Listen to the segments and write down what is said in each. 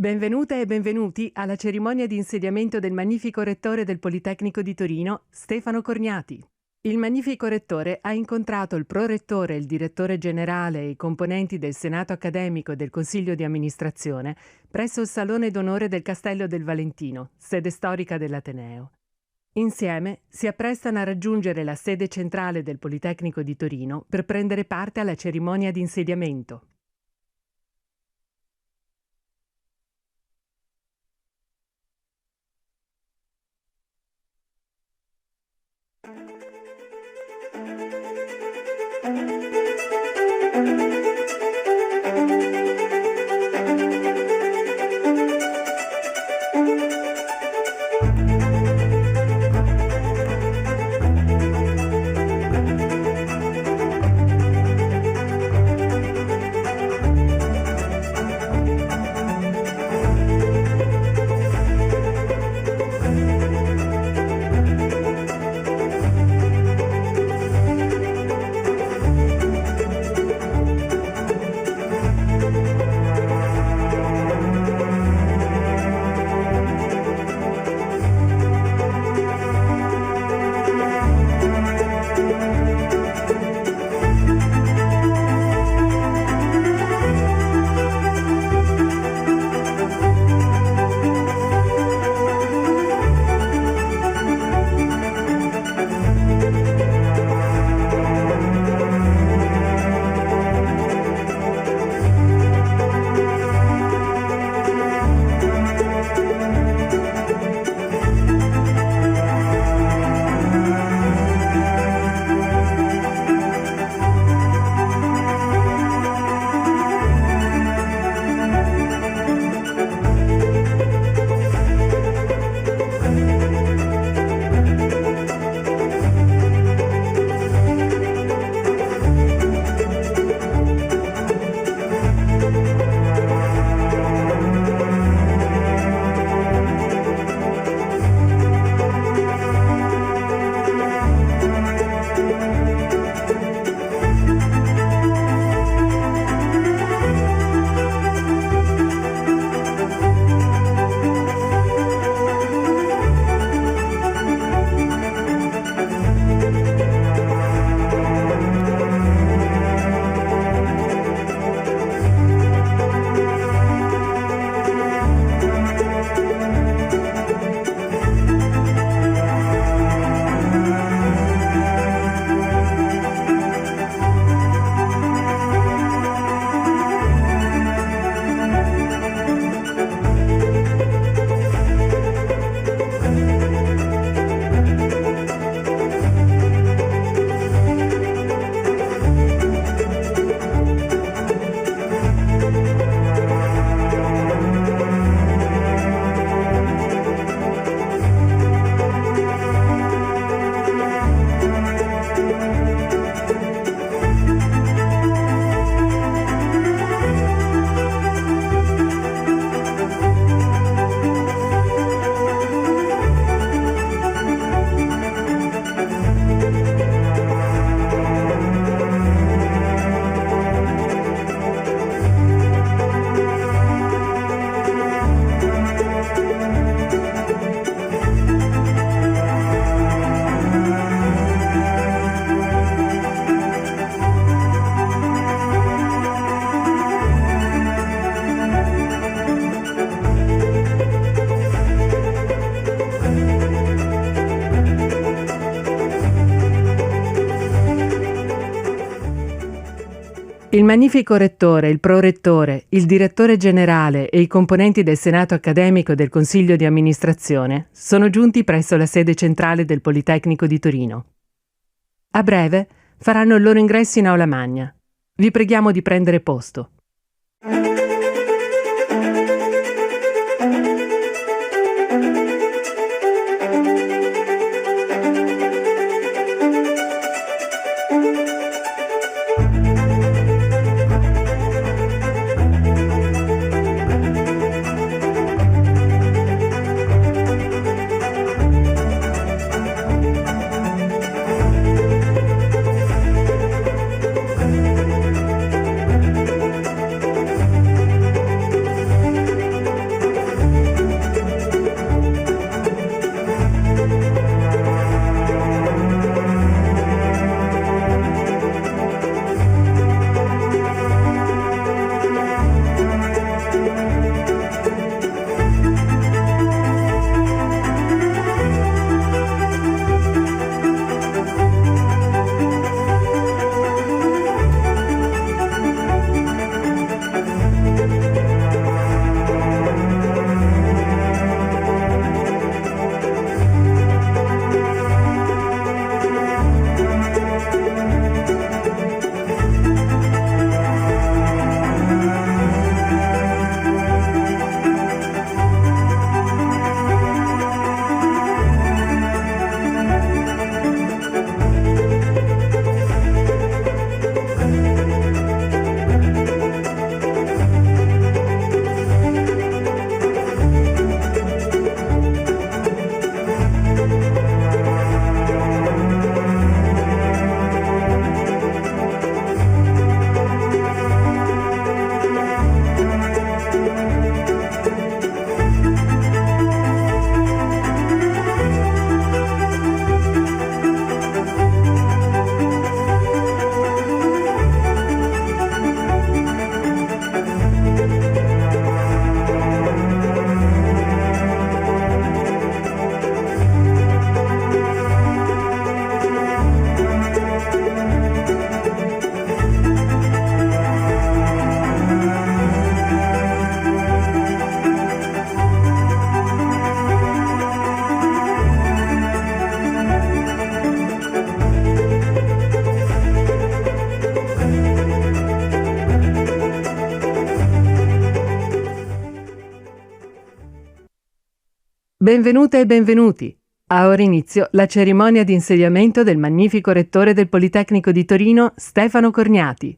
Benvenute e benvenuti alla cerimonia di insediamento del magnifico rettore del Politecnico di Torino, Stefano Corniati. Il magnifico rettore ha incontrato il prorettore, il direttore generale e i componenti del Senato accademico e del Consiglio di amministrazione presso il Salone d'Onore del Castello del Valentino, sede storica dell'Ateneo. Insieme si apprestano a raggiungere la sede centrale del Politecnico di Torino per prendere parte alla cerimonia di insediamento. Il magnifico rettore, il prorettore, il direttore generale e i componenti del Senato accademico e del Consiglio di amministrazione sono giunti presso la sede centrale del Politecnico di Torino. A breve faranno il loro ingresso in aula magna. Vi preghiamo di prendere posto. Benvenute e benvenuti. Ha ora inizio la cerimonia di insediamento del magnifico rettore del Politecnico di Torino, Stefano Corniati.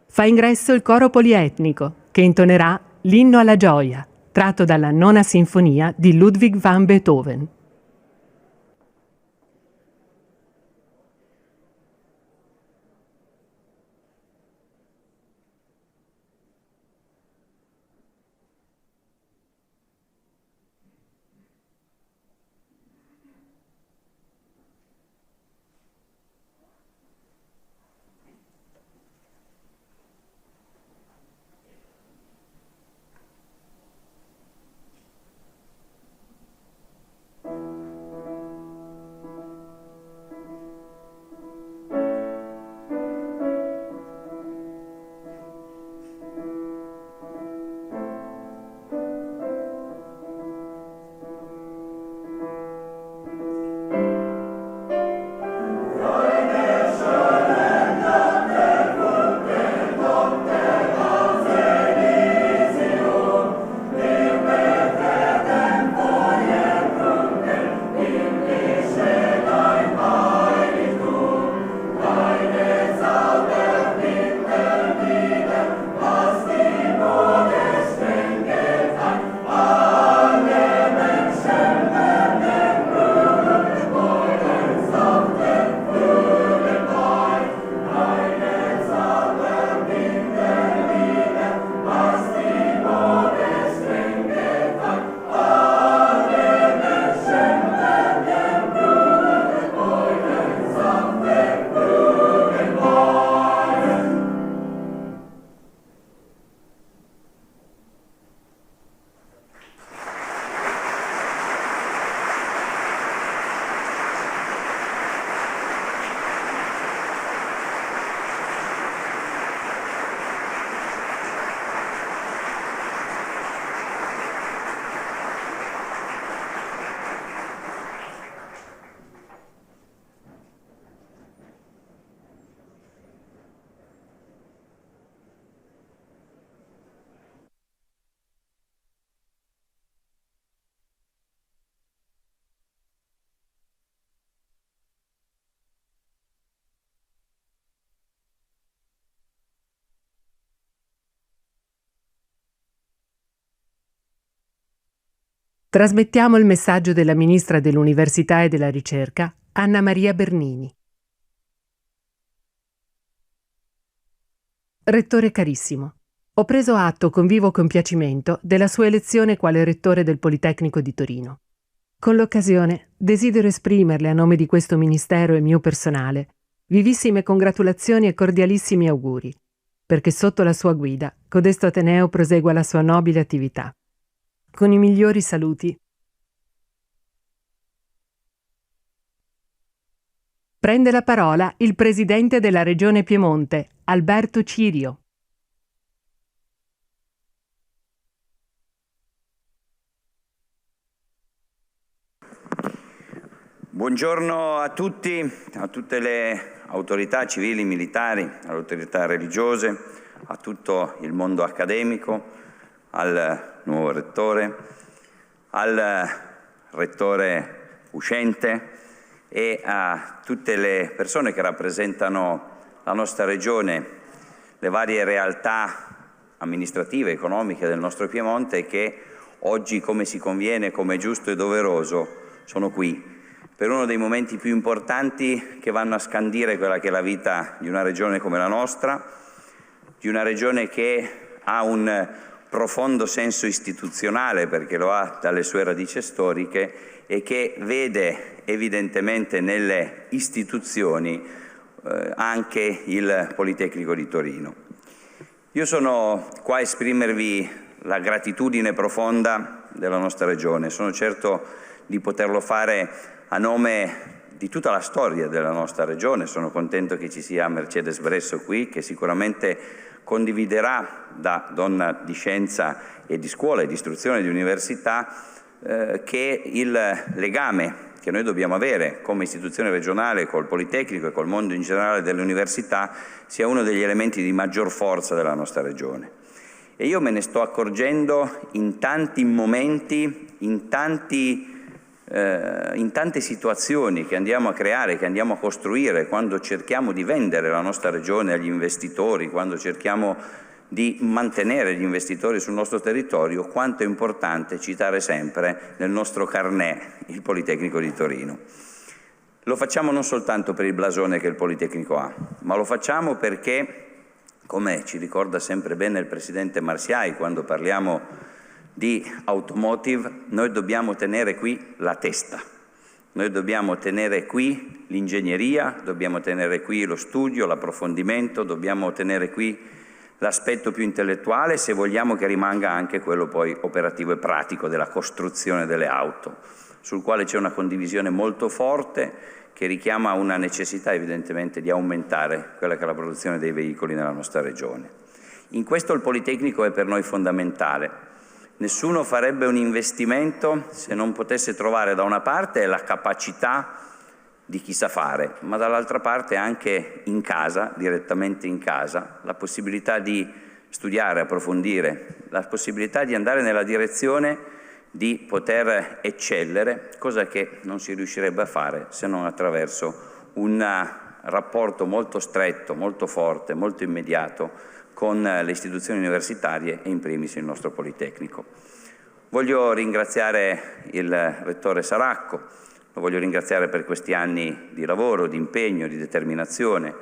Fa ingresso il coro polietnico, che intonerà l'Inno alla gioia, tratto dalla Nona Sinfonia di Ludwig van Beethoven. Trasmettiamo il messaggio della Ministra dell'Università e della Ricerca, Anna Maria Bernini. Rettore carissimo, ho preso atto con vivo compiacimento della sua elezione quale rettore del Politecnico di Torino. Con l'occasione, desidero esprimerle a nome di questo Ministero e mio personale vivissime congratulazioni e cordialissimi auguri, perché sotto la sua guida codesto Ateneo prosegua la sua nobile attività. Con i migliori saluti. Prende la parola il Presidente della Regione Piemonte, Alberto Cirio. Buongiorno a tutti, a tutte le autorità civili, militari, alle autorità religiose, a tutto il mondo accademico, al nuovo Rettore, al Rettore uscente e a tutte le persone che rappresentano la nostra Regione, le varie realtà amministrative, economiche del nostro Piemonte che oggi, come si conviene, come è giusto e doveroso, sono qui per uno dei momenti più importanti che vanno a scandire quella che è la vita di una regione come la nostra, di una regione che ha un profondo senso istituzionale, perché lo ha dalle sue radici storiche, e che vede evidentemente nelle istituzioni anche il Politecnico di Torino. Io sono qua a esprimervi la gratitudine profonda della nostra regione. Sono certo di poterlo fare a nome di tutta la storia della nostra regione. Sono contento che ci sia Mercedes Bresso qui, che sicuramente condividerà, da donna di scienza e di scuola e di istruzione e di università, che il legame che noi dobbiamo avere come istituzione regionale col Politecnico e col mondo in generale delle università sia uno degli elementi di maggior forza della nostra regione. E io me ne sto accorgendo in tanti momenti, in tante situazioni che andiamo a creare, che andiamo a costruire, quando cerchiamo di vendere la nostra regione agli investitori, quando cerchiamo di mantenere gli investitori sul nostro territorio, quanto è importante citare sempre nel nostro carnet il Politecnico di Torino. Lo facciamo non soltanto per il blasone che il Politecnico ha, ma lo facciamo perché, come ci ricorda sempre bene il Presidente Marsiai quando parliamo di automotive, noi dobbiamo tenere qui la testa, noi dobbiamo tenere qui l'ingegneria, dobbiamo tenere qui lo studio, l'approfondimento, dobbiamo tenere qui l'aspetto più intellettuale se vogliamo che rimanga anche quello poi operativo e pratico della costruzione delle auto, sul quale c'è una condivisione molto forte che richiama una necessità evidentemente di aumentare quella che è la produzione dei veicoli nella nostra regione. In questo il Politecnico è per noi fondamentale. Nessuno farebbe un investimento se non potesse trovare da una parte la capacità di chi sa fare, ma dall'altra parte anche in casa, direttamente in casa, la possibilità di studiare, approfondire, la possibilità di andare nella direzione di poter eccellere, cosa che non si riuscirebbe a fare se non attraverso un rapporto molto stretto, molto forte, molto immediato con le istituzioni universitarie e in primis il nostro Politecnico. Voglio ringraziare il Rettore Saracco, lo voglio ringraziare per questi anni di lavoro, di impegno, di determinazione,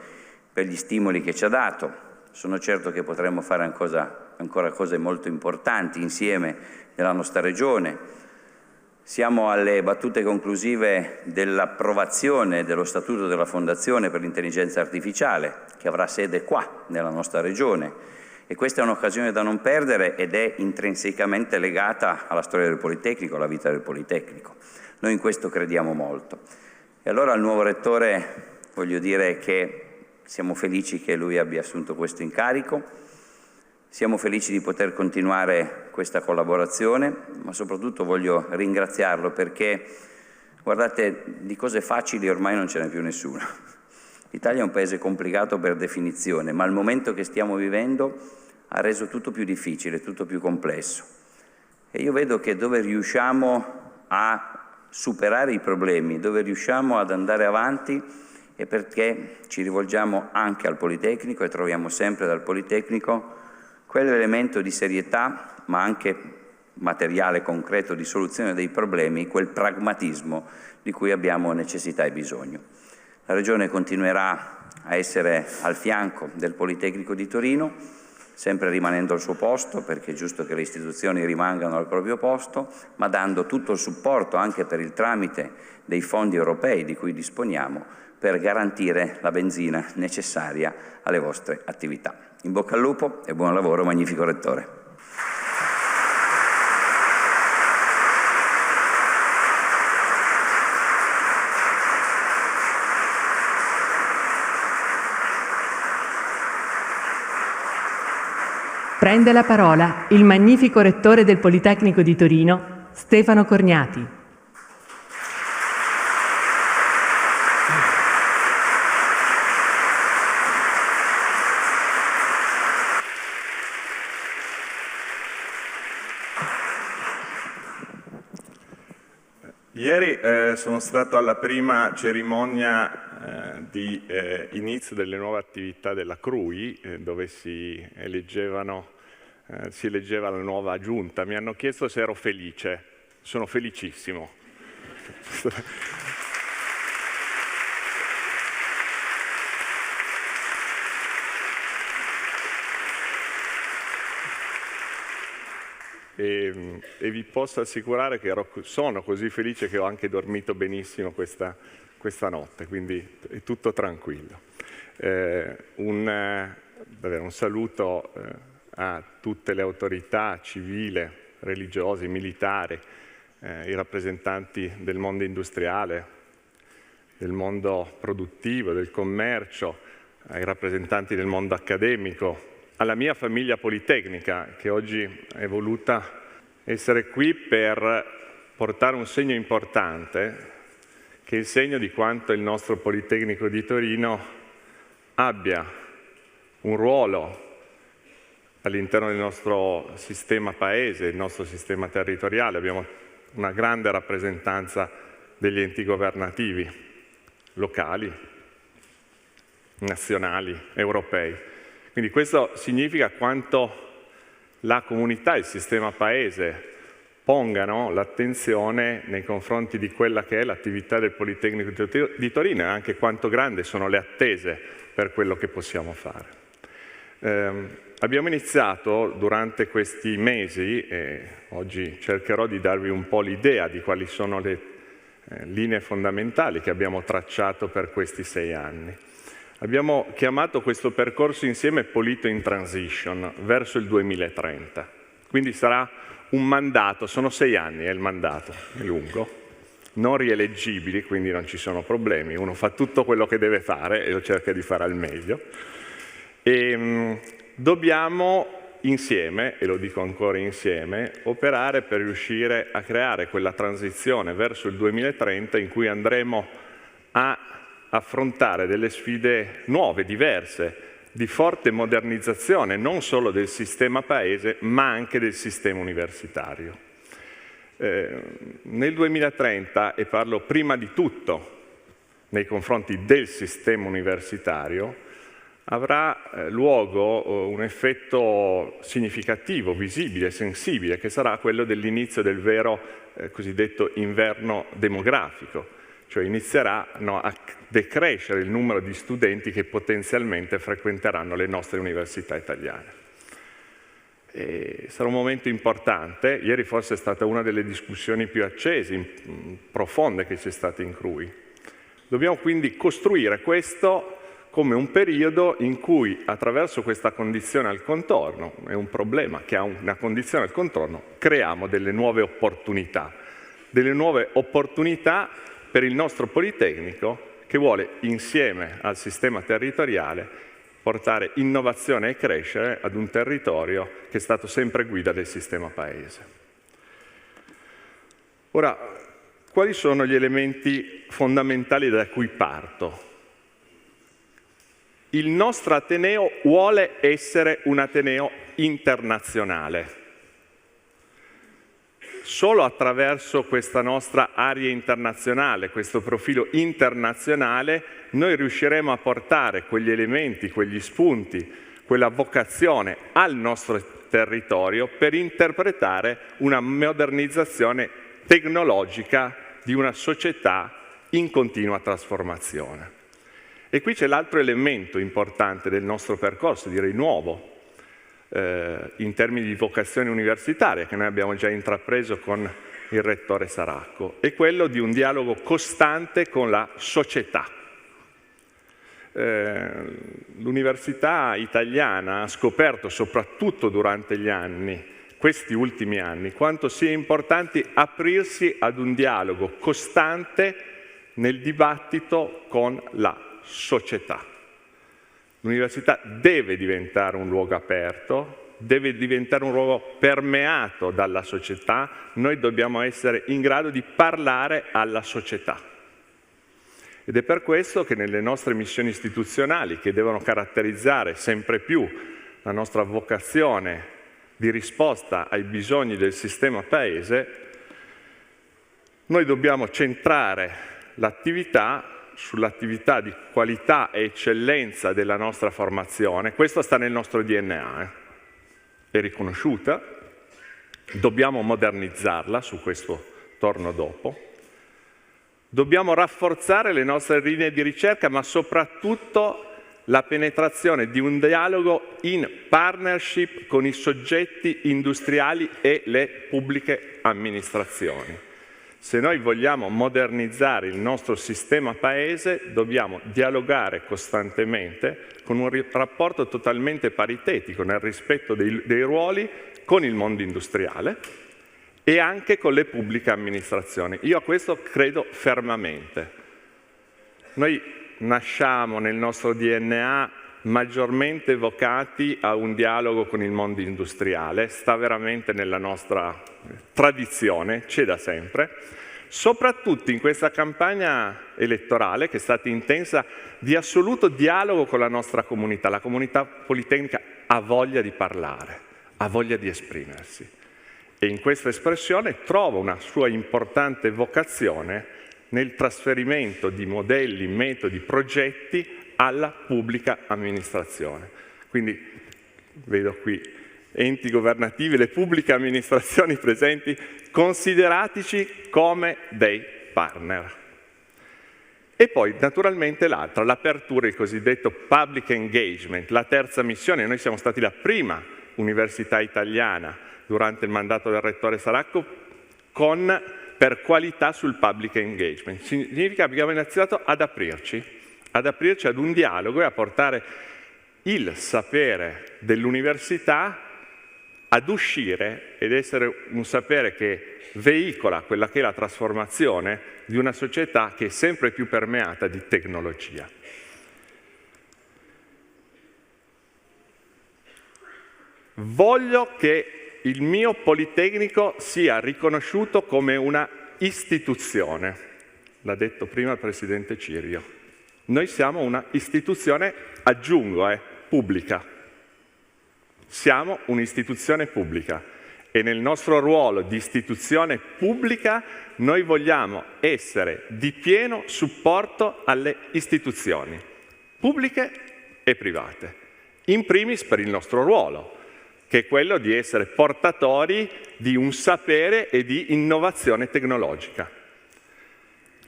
per gli stimoli che ci ha dato. Sono certo che potremo fare ancora cose molto importanti insieme nella nostra regione. Siamo alle battute conclusive dell'approvazione dello Statuto della Fondazione per l'Intelligenza Artificiale, che avrà sede qua, nella nostra regione. E questa è un'occasione da non perdere ed è intrinsecamente legata alla storia del Politecnico, alla vita del Politecnico. Noi in questo crediamo molto. E allora al nuovo Rettore voglio dire che siamo felici che lui abbia assunto questo incarico. Siamo felici di poter continuare questa collaborazione, ma soprattutto voglio ringraziarlo perché, guardate, di cose facili ormai non ce n'è più nessuna. L'Italia è un paese complicato per definizione, ma il momento che stiamo vivendo ha reso tutto più difficile, tutto più complesso. E io vedo che dove riusciamo a superare i problemi, dove riusciamo ad andare avanti, è perché ci rivolgiamo anche al Politecnico e troviamo sempre dal Politecnico quell'elemento di serietà, ma anche materiale concreto di soluzione dei problemi, quel pragmatismo di cui abbiamo necessità e bisogno. La Regione continuerà a essere al fianco del Politecnico di Torino sempre rimanendo al suo posto, perché è giusto che le istituzioni rimangano al proprio posto, ma dando tutto il supporto anche per il tramite dei fondi europei di cui disponiamo per garantire la benzina necessaria alle vostre attività. In bocca al lupo e buon lavoro, magnifico Rettore. Prende la parola il magnifico Rettore del Politecnico di Torino, Stefano Corniati. Ieri sono stato alla prima cerimonia di inizio delle nuove attività della CRUI, dove si eleggeva la nuova giunta. Mi hanno chiesto se ero felice. Sono felicissimo. E vi posso assicurare che sono così felice che ho anche dormito benissimo questa notte, quindi è tutto tranquillo. Un saluto a tutte le autorità civili, religiose, militari, i rappresentanti del mondo industriale, del mondo produttivo, del commercio, ai rappresentanti del mondo accademico, alla mia famiglia politecnica, che oggi è voluta essere qui per portare un segno importante, che è il segno di quanto il nostro Politecnico di Torino abbia un ruolo all'interno del nostro sistema paese, il nostro sistema territoriale. Abbiamo una grande rappresentanza degli enti governativi, locali, nazionali, europei. Quindi questo significa quanto la comunità e il sistema paese pongano l'attenzione nei confronti di quella che è l'attività del Politecnico di Torino e anche quanto grandi sono le attese per quello che possiamo fare. Abbiamo iniziato durante questi mesi, e oggi cercherò di darvi un po' l'idea di quali sono le linee fondamentali che abbiamo tracciato per questi 6 anni. Abbiamo chiamato questo percorso insieme Polito in Transition, verso il 2030. Quindi sarà un mandato, sono 6 anni il mandato, è lungo, non rieleggibili, quindi non ci sono problemi. Uno fa tutto quello che deve fare e lo cerca di fare al meglio. E dobbiamo insieme, e lo dico ancora insieme, operare per riuscire a creare quella transizione verso il 2030 in cui andremo a affrontare delle sfide nuove, diverse, di forte modernizzazione, non solo del sistema paese, ma anche del sistema universitario. Nel 2030, e parlo prima di tutto nei confronti del sistema universitario, avrà luogo un effetto significativo, visibile, sensibile, che sarà quello dell'inizio del vero cosiddetto inverno demografico, cioè inizieranno a decrescere il numero di studenti che potenzialmente frequenteranno le nostre università italiane. E sarà un momento importante. Ieri forse è stata una delle discussioni più accese, profonde che c'è stata in CRUI. Dobbiamo quindi costruire questo come un periodo in cui, attraverso questa condizione al contorno, è un problema che ha una condizione al contorno, creiamo delle nuove opportunità per il nostro Politecnico, che vuole, insieme al sistema territoriale, portare innovazione e crescere ad un territorio che è stato sempre guida del sistema paese. Ora, quali sono gli elementi fondamentali da cui parto? Il nostro Ateneo vuole essere un Ateneo internazionale. Solo attraverso questa nostra area internazionale, questo profilo internazionale, noi riusciremo a portare quegli elementi, quegli spunti, quella vocazione al nostro territorio per interpretare una modernizzazione tecnologica di una società in continua trasformazione. E qui c'è l'altro elemento importante del nostro percorso, direi nuovo. in termini di vocazione universitaria, che noi abbiamo già intrapreso con il Rettore Saracco, è quello di un dialogo costante con la società. L'università italiana ha scoperto, soprattutto durante questi ultimi anni, quanto sia importante aprirsi ad un dialogo costante nel dibattito con la società. L'università deve diventare un luogo aperto, deve diventare un luogo permeato dalla società, noi dobbiamo essere in grado di parlare alla società. Ed è per questo che nelle nostre missioni istituzionali, che devono caratterizzare sempre più la nostra vocazione di risposta ai bisogni del sistema Paese, noi dobbiamo centrare l'attività sull'attività di qualità e eccellenza della nostra formazione. Questo sta nel nostro DNA, è riconosciuta, dobbiamo modernizzarla, su questo torno dopo. Dobbiamo rafforzare le nostre linee di ricerca, ma soprattutto la penetrazione di un dialogo in partnership con i soggetti industriali e le pubbliche amministrazioni. Se noi vogliamo modernizzare il nostro sistema Paese, dobbiamo dialogare costantemente con un rapporto totalmente paritetico nel rispetto dei ruoli con il mondo industriale e anche con le pubbliche amministrazioni. Io a questo credo fermamente. Noi nasciamo nel nostro DNA maggiormente vocati a un dialogo con il mondo industriale, sta veramente nella nostra tradizione, c'è da sempre, soprattutto in questa campagna elettorale che è stata intensa di assoluto dialogo con la nostra comunità. La comunità politecnica ha voglia di parlare, ha voglia di esprimersi e in questa espressione trova una sua importante vocazione nel trasferimento di modelli, metodi, progetti alla pubblica amministrazione. Quindi vedo qui enti governativi, le pubbliche amministrazioni presenti, consideratici come dei partner. E poi naturalmente l'altra, l'apertura, il cosiddetto public engagement, la terza missione. Noi siamo stati la prima università italiana durante il mandato del Rettore Saracco per qualità sul public engagement. Significa che abbiamo iniziato ad aprirci ad un dialogo e a portare il sapere dell'università ad uscire ed essere un sapere che veicola quella che è la trasformazione di una società che è sempre più permeata di tecnologia. Voglio che il mio Politecnico sia riconosciuto come una istituzione, l'ha detto prima il Presidente Cirio. Noi siamo una istituzione, aggiungo, pubblica. Siamo un'istituzione pubblica e nel nostro ruolo di istituzione pubblica noi vogliamo essere di pieno supporto alle istituzioni, pubbliche e private, in primis per il nostro ruolo, che è quello di essere portatori di un sapere e di innovazione tecnologica.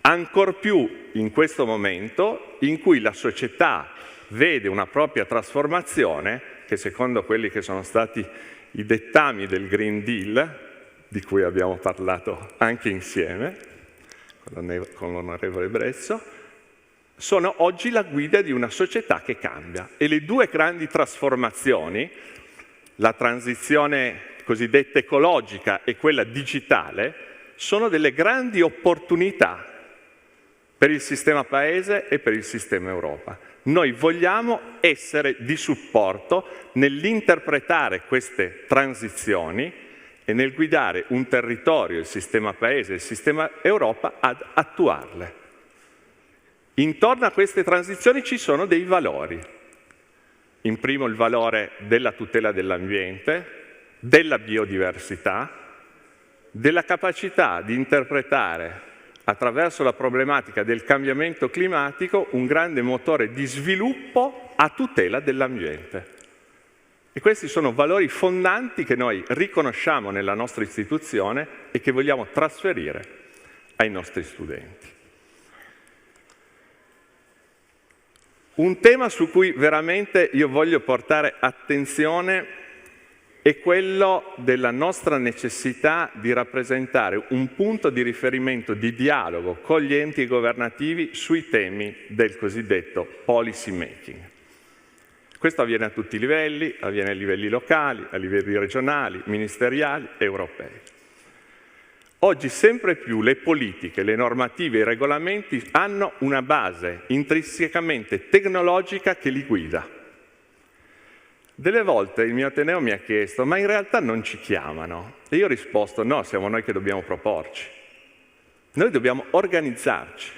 Ancor più in questo momento in cui la società vede una propria trasformazione che secondo quelli che sono stati i dettami del Green Deal, di cui abbiamo parlato anche insieme con l'onorevole Brezzo, sono oggi la guida di una società che cambia. E le due grandi trasformazioni, la transizione cosiddetta ecologica e quella digitale, sono delle grandi opportunità per il sistema Paese e per il sistema Europa. Noi vogliamo essere di supporto nell'interpretare queste transizioni e nel guidare un territorio, il sistema Paese e il sistema Europa, ad attuarle. Intorno a queste transizioni ci sono dei valori. In primo il valore della tutela dell'ambiente, della biodiversità, della capacità di interpretare attraverso la problematica del cambiamento climatico un grande motore di sviluppo a tutela dell'ambiente. E questi sono valori fondanti che noi riconosciamo nella nostra istituzione e che vogliamo trasferire ai nostri studenti. Un tema su cui veramente io voglio portare attenzione è quello della nostra necessità di rappresentare un punto di riferimento di dialogo con gli enti governativi sui temi del cosiddetto policy making. Questo avviene a tutti i livelli, avviene a livelli locali, a livelli regionali, ministeriali, europei. Oggi sempre più le politiche, le normative, i regolamenti hanno una base intrinsecamente tecnologica che li guida. Delle volte il mio Ateneo mi ha chiesto, ma in realtà non ci chiamano? E io ho risposto, no, siamo noi che dobbiamo proporci. Noi dobbiamo organizzarci.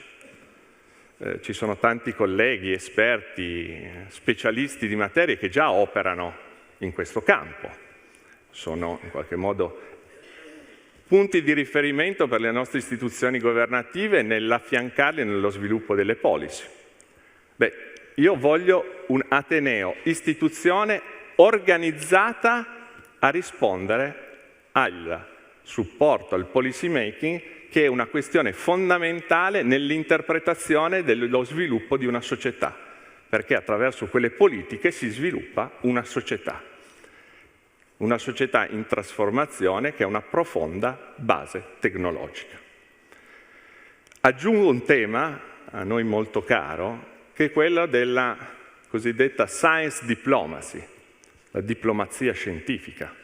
Ci sono tanti colleghi, esperti, specialisti di materie che già operano in questo campo. Sono in qualche modo punti di riferimento per le nostre istituzioni governative nell'affiancarli nello sviluppo delle policy. Io voglio un Ateneo, istituzione organizzata a rispondere al supporto al policy making, che è una questione fondamentale nell'interpretazione dello sviluppo di una società, perché attraverso quelle politiche si sviluppa una società in trasformazione che ha una profonda base tecnologica. Aggiungo un tema a noi molto caro, che è quello della cosiddetta science diplomacy, la diplomazia scientifica.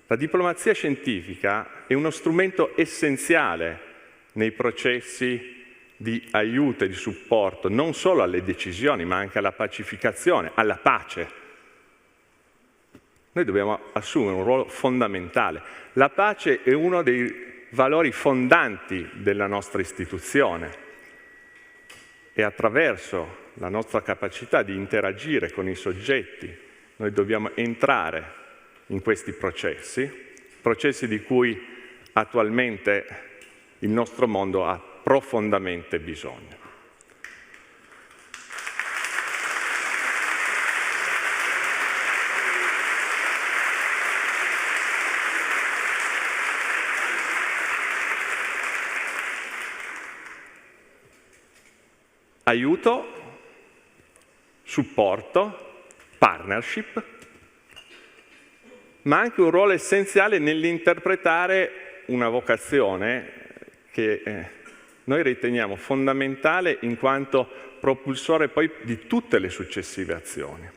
La diplomazia scientifica è uno strumento essenziale nei processi di aiuto e di supporto, non solo alle decisioni, ma anche alla pacificazione, alla pace. Noi dobbiamo assumere un ruolo fondamentale. La pace è uno dei valori fondanti della nostra istituzione e attraverso la nostra capacità di interagire con i soggetti noi dobbiamo entrare in questi processi di cui attualmente il nostro mondo ha profondamente bisogno. Aiuto, supporto, partnership, ma anche un ruolo essenziale nell'interpretare una vocazione che noi riteniamo fondamentale in quanto propulsore poi di tutte le successive azioni.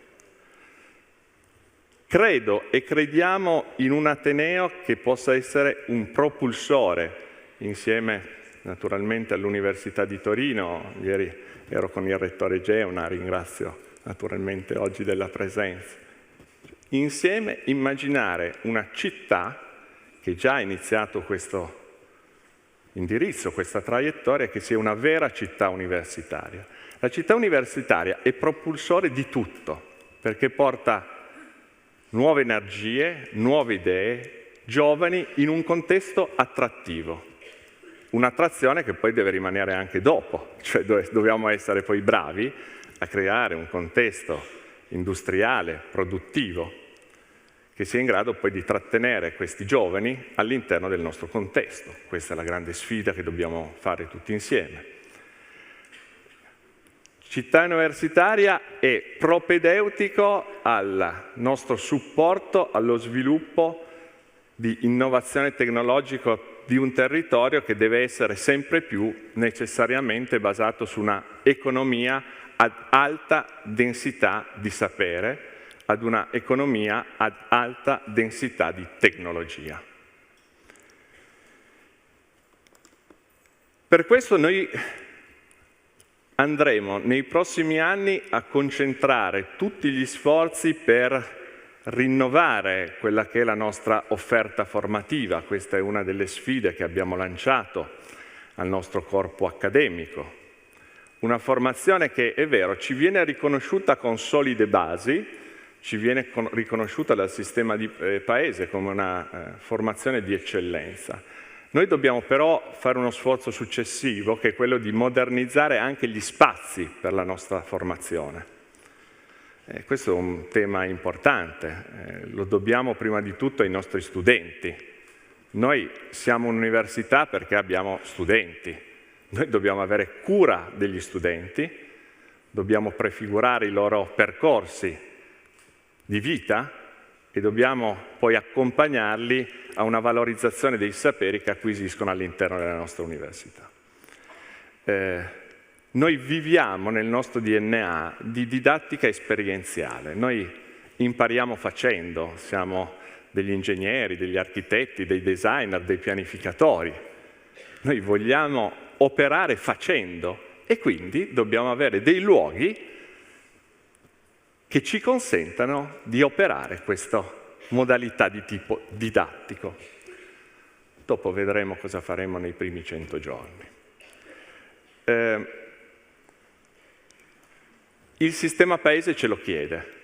Credo e crediamo in un Ateneo che possa essere un propulsore, insieme naturalmente all'Università di Torino. Ieri ero con il rettore Geuna, ringrazio naturalmente oggi della presenza. Insieme immaginare una città che già ha iniziato questo indirizzo, questa traiettoria, che sia una vera città universitaria. La città universitaria è propulsore di tutto, perché porta nuove energie, nuove idee, giovani in un contesto attrattivo. Un'attrazione che poi deve rimanere anche dopo, cioè dobbiamo essere poi bravi a creare un contesto industriale, produttivo, che sia in grado poi di trattenere questi giovani all'interno del nostro contesto. Questa è la grande sfida che dobbiamo fare tutti insieme. Città universitaria è propedeutico al nostro supporto allo sviluppo di innovazione tecnologica di un territorio che deve essere sempre più necessariamente basato su una economia ad alta densità di sapere, ad una economia ad alta densità di tecnologia. Per questo noi andremo nei prossimi anni a concentrare tutti gli sforzi per rinnovare quella che è la nostra offerta formativa. Questa è una delle sfide che abbiamo lanciato al nostro corpo accademico. Una formazione che, è vero, ci viene riconosciuta con solide basi, ci viene riconosciuta dal sistema di paese come una formazione di eccellenza. Noi dobbiamo però fare uno sforzo successivo, che è quello di modernizzare anche gli spazi per la nostra formazione. Questo è un tema importante, lo dobbiamo prima di tutto ai nostri studenti. Noi siamo un'università perché abbiamo studenti, noi dobbiamo avere cura degli studenti, dobbiamo prefigurare i loro percorsi di vita e dobbiamo poi accompagnarli a una valorizzazione dei saperi che acquisiscono all'interno della nostra università. Noi viviamo nel nostro DNA di didattica esperienziale, noi impariamo facendo, siamo degli ingegneri, degli architetti, dei designer, dei pianificatori. Noi vogliamo operare facendo e quindi dobbiamo avere dei luoghi che ci consentano di operare questa modalità di tipo didattico. Dopo vedremo cosa faremo nei primi 100 giorni. Il sistema paese ce lo chiede.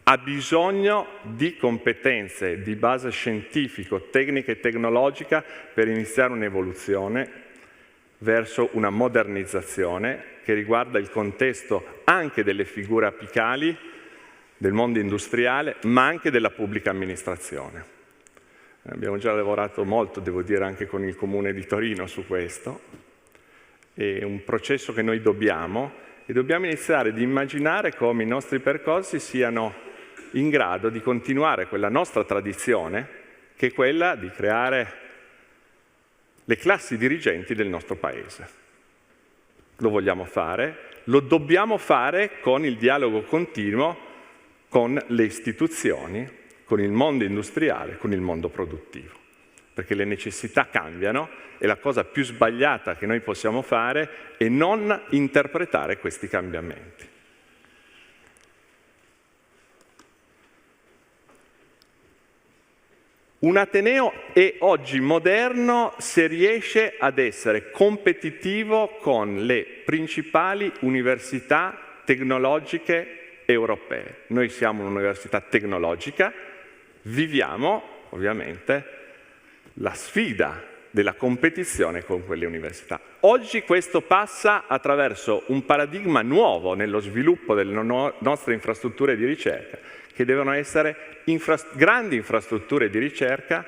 Ha bisogno di competenze di base scientifico, tecnica e tecnologica per iniziare un'evoluzione verso una modernizzazione che riguarda il contesto anche delle figure apicali del mondo industriale, ma anche della pubblica amministrazione. Abbiamo già lavorato molto, devo dire, anche con il Comune di Torino su questo. È un processo che noi dobbiamo iniziare ad immaginare come i nostri percorsi siano in grado di continuare quella nostra tradizione, che è quella di creare le classi dirigenti del nostro Paese. Lo vogliamo fare, lo dobbiamo fare con il dialogo continuo con le istituzioni, con il mondo industriale, con il mondo produttivo, perché le necessità cambiano e la cosa più sbagliata che noi possiamo fare è non interpretare questi cambiamenti. Un ateneo è oggi moderno se riesce ad essere competitivo con le principali università tecnologiche europee. Noi siamo un'università tecnologica, viviamo ovviamente la sfida della competizione con quelle università. Oggi questo passa attraverso un paradigma nuovo nello sviluppo delle nostre infrastrutture di ricerca, che devono essere grandi infrastrutture di ricerca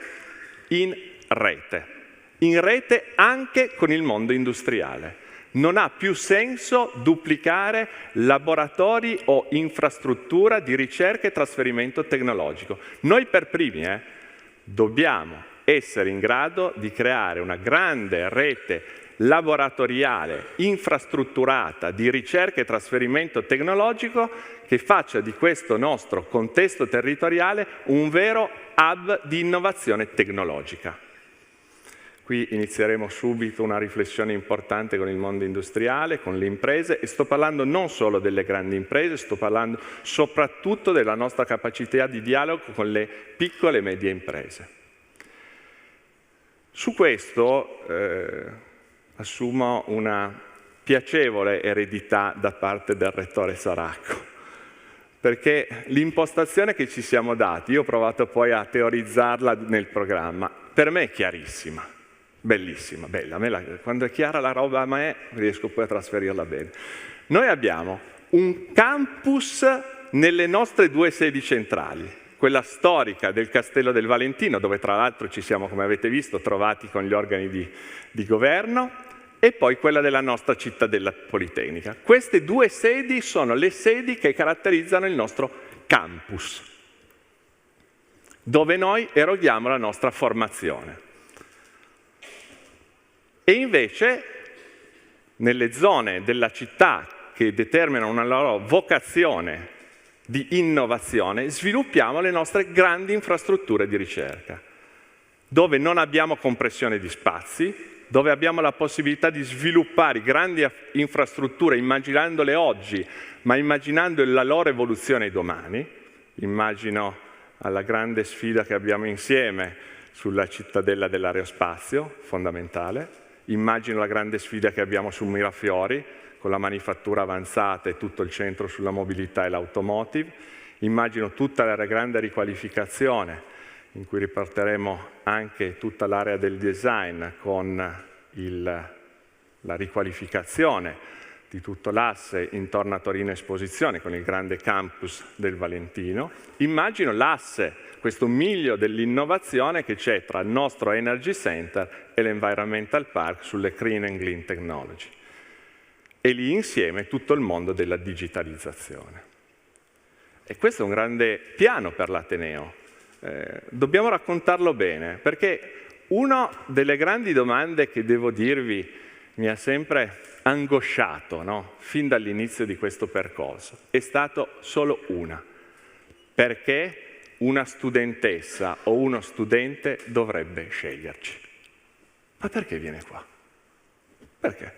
in rete anche con il mondo industriale. Non ha più senso duplicare laboratori o infrastruttura di ricerca e trasferimento tecnologico. Noi per primi dobbiamo essere in grado di creare una grande rete laboratoriale, infrastrutturata di ricerca e trasferimento tecnologico che faccia di questo nostro contesto territoriale un vero hub di innovazione tecnologica. Qui inizieremo subito una riflessione importante con il mondo industriale, con le imprese, e sto parlando non solo delle grandi imprese, sto parlando soprattutto della nostra capacità di dialogo con le piccole e medie imprese. Su questo assumo una piacevole eredità da parte del Rettore Saracco, perché l'impostazione che ci siamo dati, io ho provato poi a teorizzarla nel programma, per me è chiarissima, bellissima, bella. Quando è chiara la roba a me riesco poi a trasferirla bene. Noi abbiamo un campus nelle nostre 2 sedi centrali, quella storica del Castello del Valentino, dove tra l'altro ci siamo, come avete visto, trovati con gli organi di governo, e poi quella della nostra cittadella politecnica. Queste 2 sedi sono le sedi che caratterizzano il nostro campus, dove noi eroghiamo la nostra formazione. E invece, nelle zone della città che determinano una loro vocazione di innovazione, sviluppiamo le nostre grandi infrastrutture di ricerca, dove non abbiamo compressione di spazi, dove abbiamo la possibilità di sviluppare grandi infrastrutture immaginandole oggi, ma immaginando la loro evoluzione domani. Immagino alla grande sfida che abbiamo insieme sulla cittadella dell'aerospazio, fondamentale. Immagino la grande sfida che abbiamo su Mirafiori, con la manifattura avanzata e tutto il centro sulla mobilità e l'automotive. Immagino tutta la grande riqualificazione, in cui riporteremo anche tutta l'area del design con la riqualificazione di tutto l'asse intorno a Torino Esposizione, con il grande campus del Valentino. Immagino l'asse, questo miglio dell'innovazione che c'è tra il nostro Energy Center e l'Environmental Park sulle Green and Clean Technology. E lì insieme tutto il mondo della digitalizzazione. E questo è un grande piano per l'Ateneo. Dobbiamo raccontarlo bene, perché una delle grandi domande che devo dirvi mi ha sempre angosciato, no? Fin dall'inizio di questo percorso, è stato solo una. Perché una studentessa o uno studente dovrebbe sceglierci? Ma perché viene qua? Perché?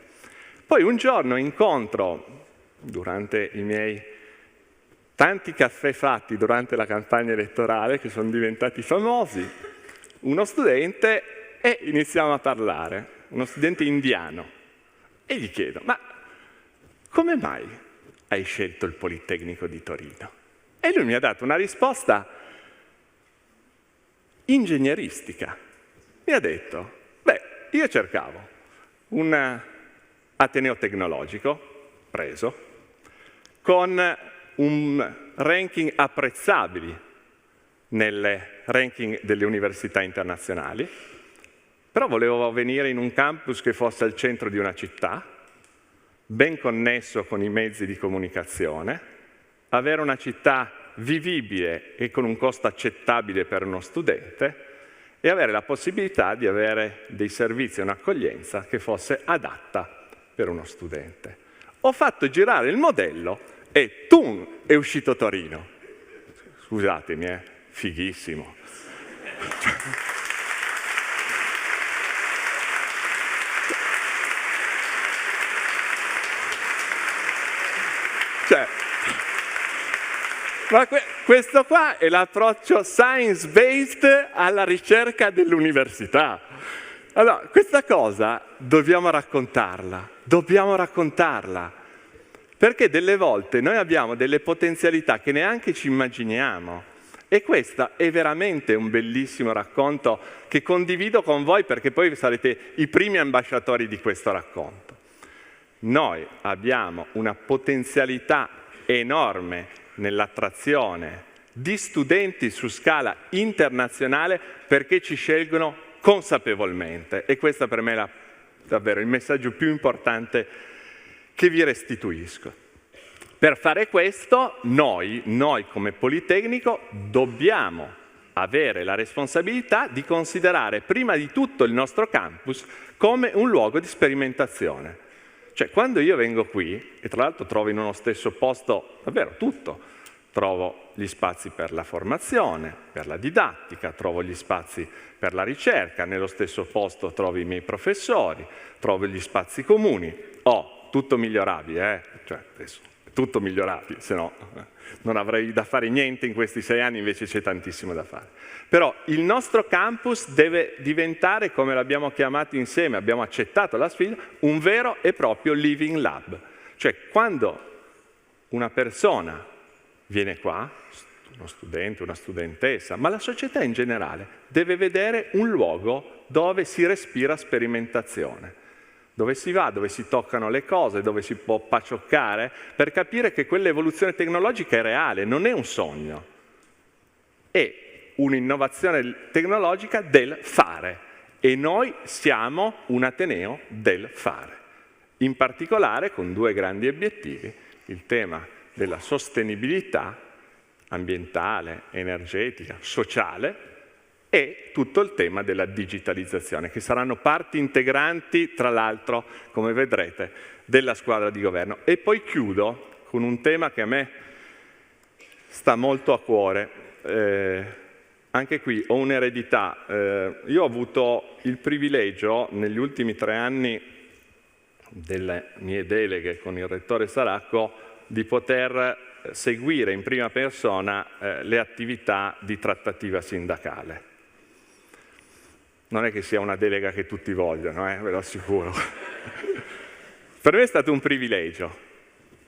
Poi un giorno incontro, durante i miei tanti caffè fatti durante la campagna elettorale, che sono diventati famosi, uno studente e iniziamo a parlare, uno studente indiano, e gli chiedo, ma come mai hai scelto il Politecnico di Torino? E lui mi ha dato una risposta ingegneristica. Mi ha detto, beh, io cercavo un ateneo tecnologico, preso, con un ranking apprezzabile nelle ranking delle università internazionali, però volevo venire in un campus che fosse al centro di una città, ben connesso con i mezzi di comunicazione, avere una città vivibile e con un costo accettabile per uno studente e avere la possibilità di avere dei servizi e un'accoglienza che fosse adatta per uno studente. Ho fatto girare il modello e tum, è uscito Torino. Scusatemi, fighissimo. Cioè, ma questo qua è l'approccio science-based alla ricerca dell'università. Allora, questa cosa dobbiamo raccontarla, perché delle volte noi abbiamo delle potenzialità che neanche ci immaginiamo e questo è veramente un bellissimo racconto che condivido con voi perché poi sarete i primi ambasciatori di questo racconto. Noi abbiamo una potenzialità enorme nell'attrazione di studenti su scala internazionale perché ci scelgono consapevolmente e questo per me è davvero il messaggio più importante che vi restituisco. Per fare questo noi come Politecnico dobbiamo avere la responsabilità di considerare prima di tutto il nostro campus come un luogo di sperimentazione. Cioè quando io vengo qui, e tra l'altro trovo in uno stesso posto davvero tutto, trovo gli spazi per la formazione, per la didattica, trovo gli spazi per la ricerca, nello stesso posto trovo i miei professori, trovo gli spazi comuni, tutto migliorabile, cioè adesso è tutto migliorabile, se no non avrei da fare niente in questi 6 anni, invece c'è tantissimo da fare. Però il nostro campus deve diventare, come l'abbiamo chiamato insieme, abbiamo accettato la sfida, un vero e proprio living lab. Cioè quando una persona viene qua, uno studente, una studentessa, ma la società in generale deve vedere un luogo dove si respira sperimentazione, dove si va, dove si toccano le cose, dove si può pacioccare, per capire che quell'evoluzione tecnologica è reale, non è un sogno, è un'innovazione tecnologica del fare e noi siamo un ateneo del fare, in particolare con 2 grandi obiettivi, il tema della sostenibilità ambientale, energetica, sociale e tutto il tema della digitalizzazione, che saranno parti integranti, tra l'altro, come vedrete, della squadra di governo. E poi chiudo con un tema che a me sta molto a cuore. Anche qui ho un'eredità. Io ho avuto il privilegio, negli ultimi 3 anni delle mie deleghe con il rettore Saracco, di poter seguire in prima persona le attività di trattativa sindacale. Non è che sia una delega che tutti vogliono, ve lo assicuro. Per me è stato un privilegio,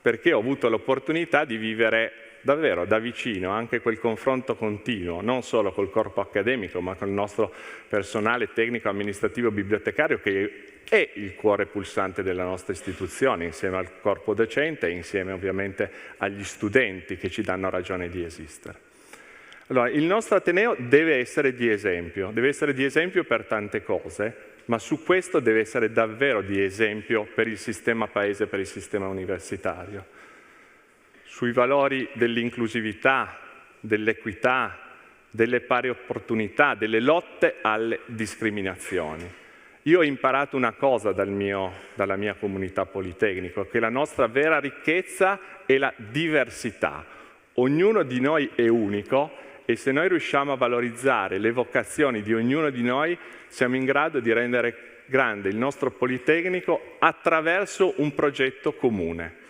perché ho avuto l'opportunità di vivere davvero da vicino anche quel confronto continuo, non solo col corpo accademico, ma con il nostro personale tecnico, amministrativo, bibliotecario, che è il cuore pulsante della nostra istituzione, insieme al corpo docente e insieme ovviamente agli studenti che ci danno ragione di esistere. Allora, il nostro Ateneo deve essere di esempio per tante cose, ma su questo deve essere davvero di esempio per il sistema paese, per il sistema universitario. sui valori dell'inclusività, dell'equità, delle pari opportunità, delle lotte alle discriminazioni. Io ho imparato una cosa dalla mia comunità Politecnico, che la nostra vera ricchezza è la diversità. Ognuno di noi è unico e se noi riusciamo a valorizzare le vocazioni di ognuno di noi, siamo in grado di rendere grande il nostro Politecnico attraverso un progetto comune.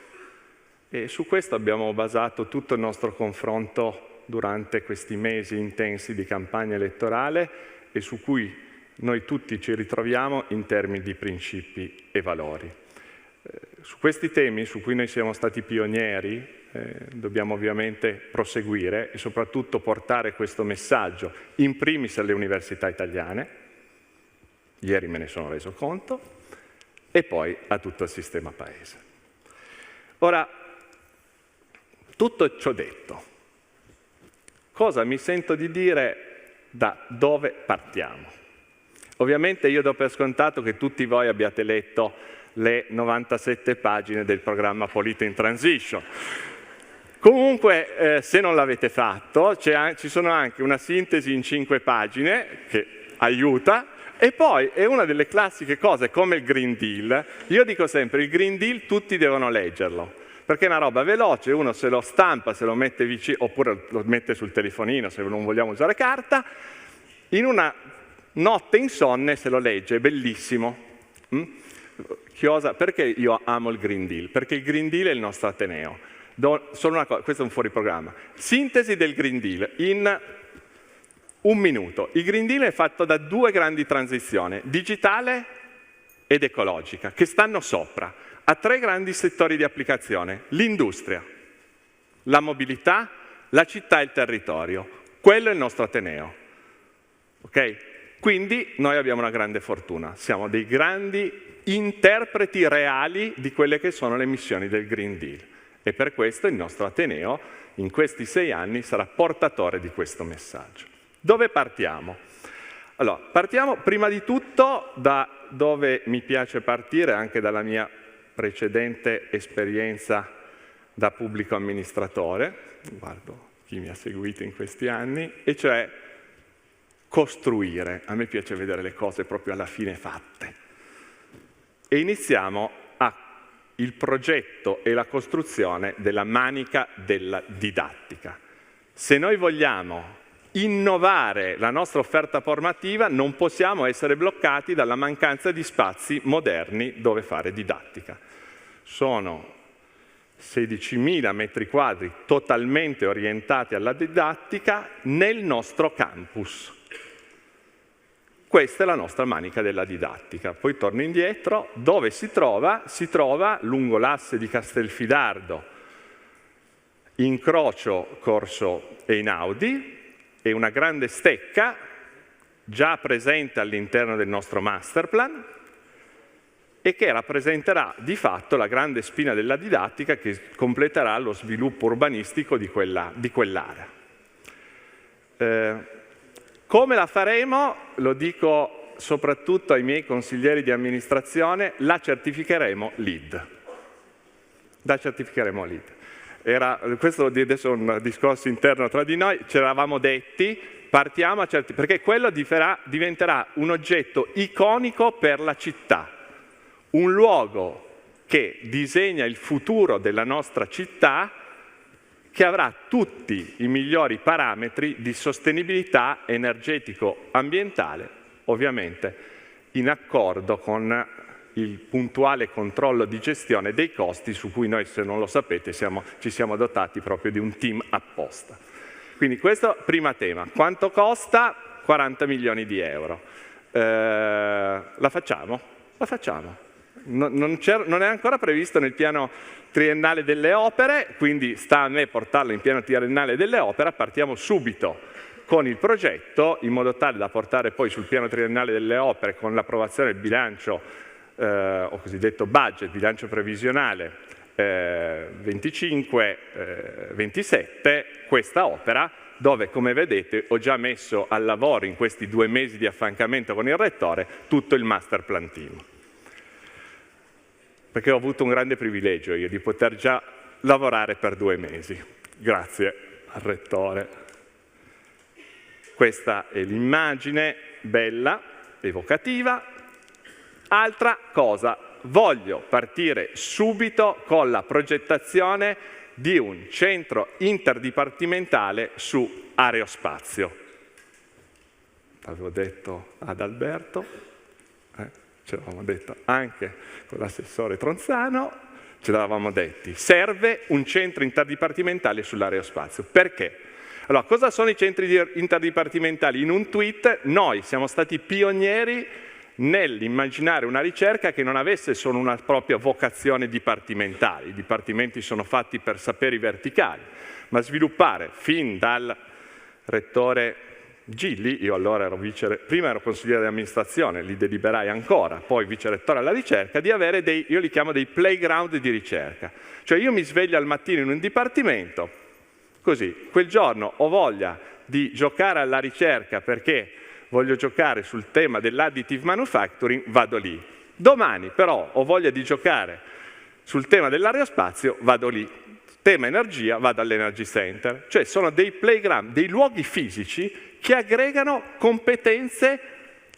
E su questo abbiamo basato tutto il nostro confronto durante questi mesi intensi di campagna elettorale e su cui noi tutti ci ritroviamo in termini di principi e valori. Su questi temi, su cui noi siamo stati pionieri, dobbiamo ovviamente proseguire e soprattutto portare questo messaggio in primis alle università italiane, ieri me ne sono reso conto, e poi a tutto il sistema Paese. Ora, tutto ciò detto, cosa mi sento di dire da dove partiamo? Ovviamente io do per scontato che tutti voi abbiate letto le 97 pagine del programma Polito in Transition. Comunque, se non l'avete fatto, ci sono anche una sintesi in 5 pagine che aiuta, e poi è una delle classiche cose come il Green Deal. Io dico sempre, il Green Deal tutti devono leggerlo, perché è una roba veloce, uno se lo stampa, se lo mette vicino, oppure lo mette sul telefonino se non vogliamo usare carta, in una notte insonne se lo legge, è bellissimo. Chiosa, perché io amo il Green Deal? Perché il Green Deal è il nostro Ateneo. Solo una cosa, questo è un fuori programma. Sintesi del Green Deal in un minuto. Il Green Deal è fatto da 2 grandi transizioni, digitale ed ecologica, che stanno sopra, a 3 grandi settori di applicazione: l'industria, la mobilità, la città e il territorio. Quello è il nostro Ateneo. Ok? Quindi noi abbiamo una grande fortuna, siamo dei grandi interpreti reali di quelle che sono le missioni del Green Deal e per questo il nostro Ateneo in questi 6 anni sarà portatore di questo messaggio. Dove partiamo? Allora, partiamo prima di tutto da dove mi piace partire, anche dalla mia precedente esperienza da pubblico amministratore, guardo chi mi ha seguito in questi anni, e cioè costruire. A me piace vedere le cose proprio alla fine fatte. E iniziamo il progetto e la costruzione della manica della didattica. Se noi vogliamo innovare la nostra offerta formativa, non possiamo essere bloccati dalla mancanza di spazi moderni dove fare didattica. Sono 16.000 metri quadri totalmente orientati alla didattica nel nostro campus. Questa è la nostra manica della didattica. Poi torno indietro, dove si trova? Si trova lungo l'asse di Castelfidardo, incrocio Corso Einaudi, e una grande stecca già presente all'interno del nostro masterplan e che rappresenterà di fatto la grande spina della didattica che completerà lo sviluppo urbanistico di quell'area. Come la faremo? Lo dico soprattutto ai miei consiglieri di amministrazione, la certificheremo LEED. Questo adesso è un discorso interno tra di noi, ci eravamo detti, partiamo perché quello diventerà un oggetto iconico per la città, un luogo che disegna il futuro della nostra città, che avrà tutti i migliori parametri di sostenibilità energetico-ambientale, ovviamente in accordo con il puntuale controllo di gestione dei costi su cui noi, se non lo sapete, ci siamo dotati proprio di un team apposta. Quindi questo primo tema. Quanto costa? 40 milioni di euro. La facciamo? La facciamo. Non è ancora previsto nel piano triennale delle opere, quindi sta a me portarlo in piano triennale delle opere, partiamo subito con il progetto in modo tale da portare poi sul piano triennale delle opere con l'approvazione del bilancio o cosiddetto budget, bilancio previsionale 25-27, questa opera dove, come vedete, ho già messo al lavoro in questi 2 mesi di affiancamento con il rettore tutto il master plan team. Perché ho avuto un grande privilegio io di poter già lavorare per 2 mesi. Grazie al Rettore. Questa è l'immagine bella, evocativa. Altra cosa, voglio partire subito con la progettazione di un centro interdipartimentale su aerospazio. Avevo detto ad Alberto, ce l'avevamo detto anche con l'assessore Tronzano, ce l'avevamo detti, serve un centro interdipartimentale sull'aerospazio. Perché? Allora, cosa sono i centri interdipartimentali? In un tweet noi siamo stati pionieri nell'immaginare una ricerca che non avesse solo una propria vocazione dipartimentale. I dipartimenti sono fatti per saperi verticali, ma sviluppare fin dal rettore Gilli, io allora ero prima ero consigliere di amministrazione, li deliberai ancora, poi vicerettore alla ricerca, di avere io li chiamo dei playground di ricerca. Cioè io mi sveglio al mattino in un dipartimento, così, quel giorno ho voglia di giocare alla ricerca perché voglio giocare sul tema dell'additive manufacturing, vado lì. Domani però ho voglia di giocare sul tema dell'aerospazio, vado lì. Tema energia, vado all'Energy Center. Cioè sono dei playground, dei luoghi fisici che aggregano competenze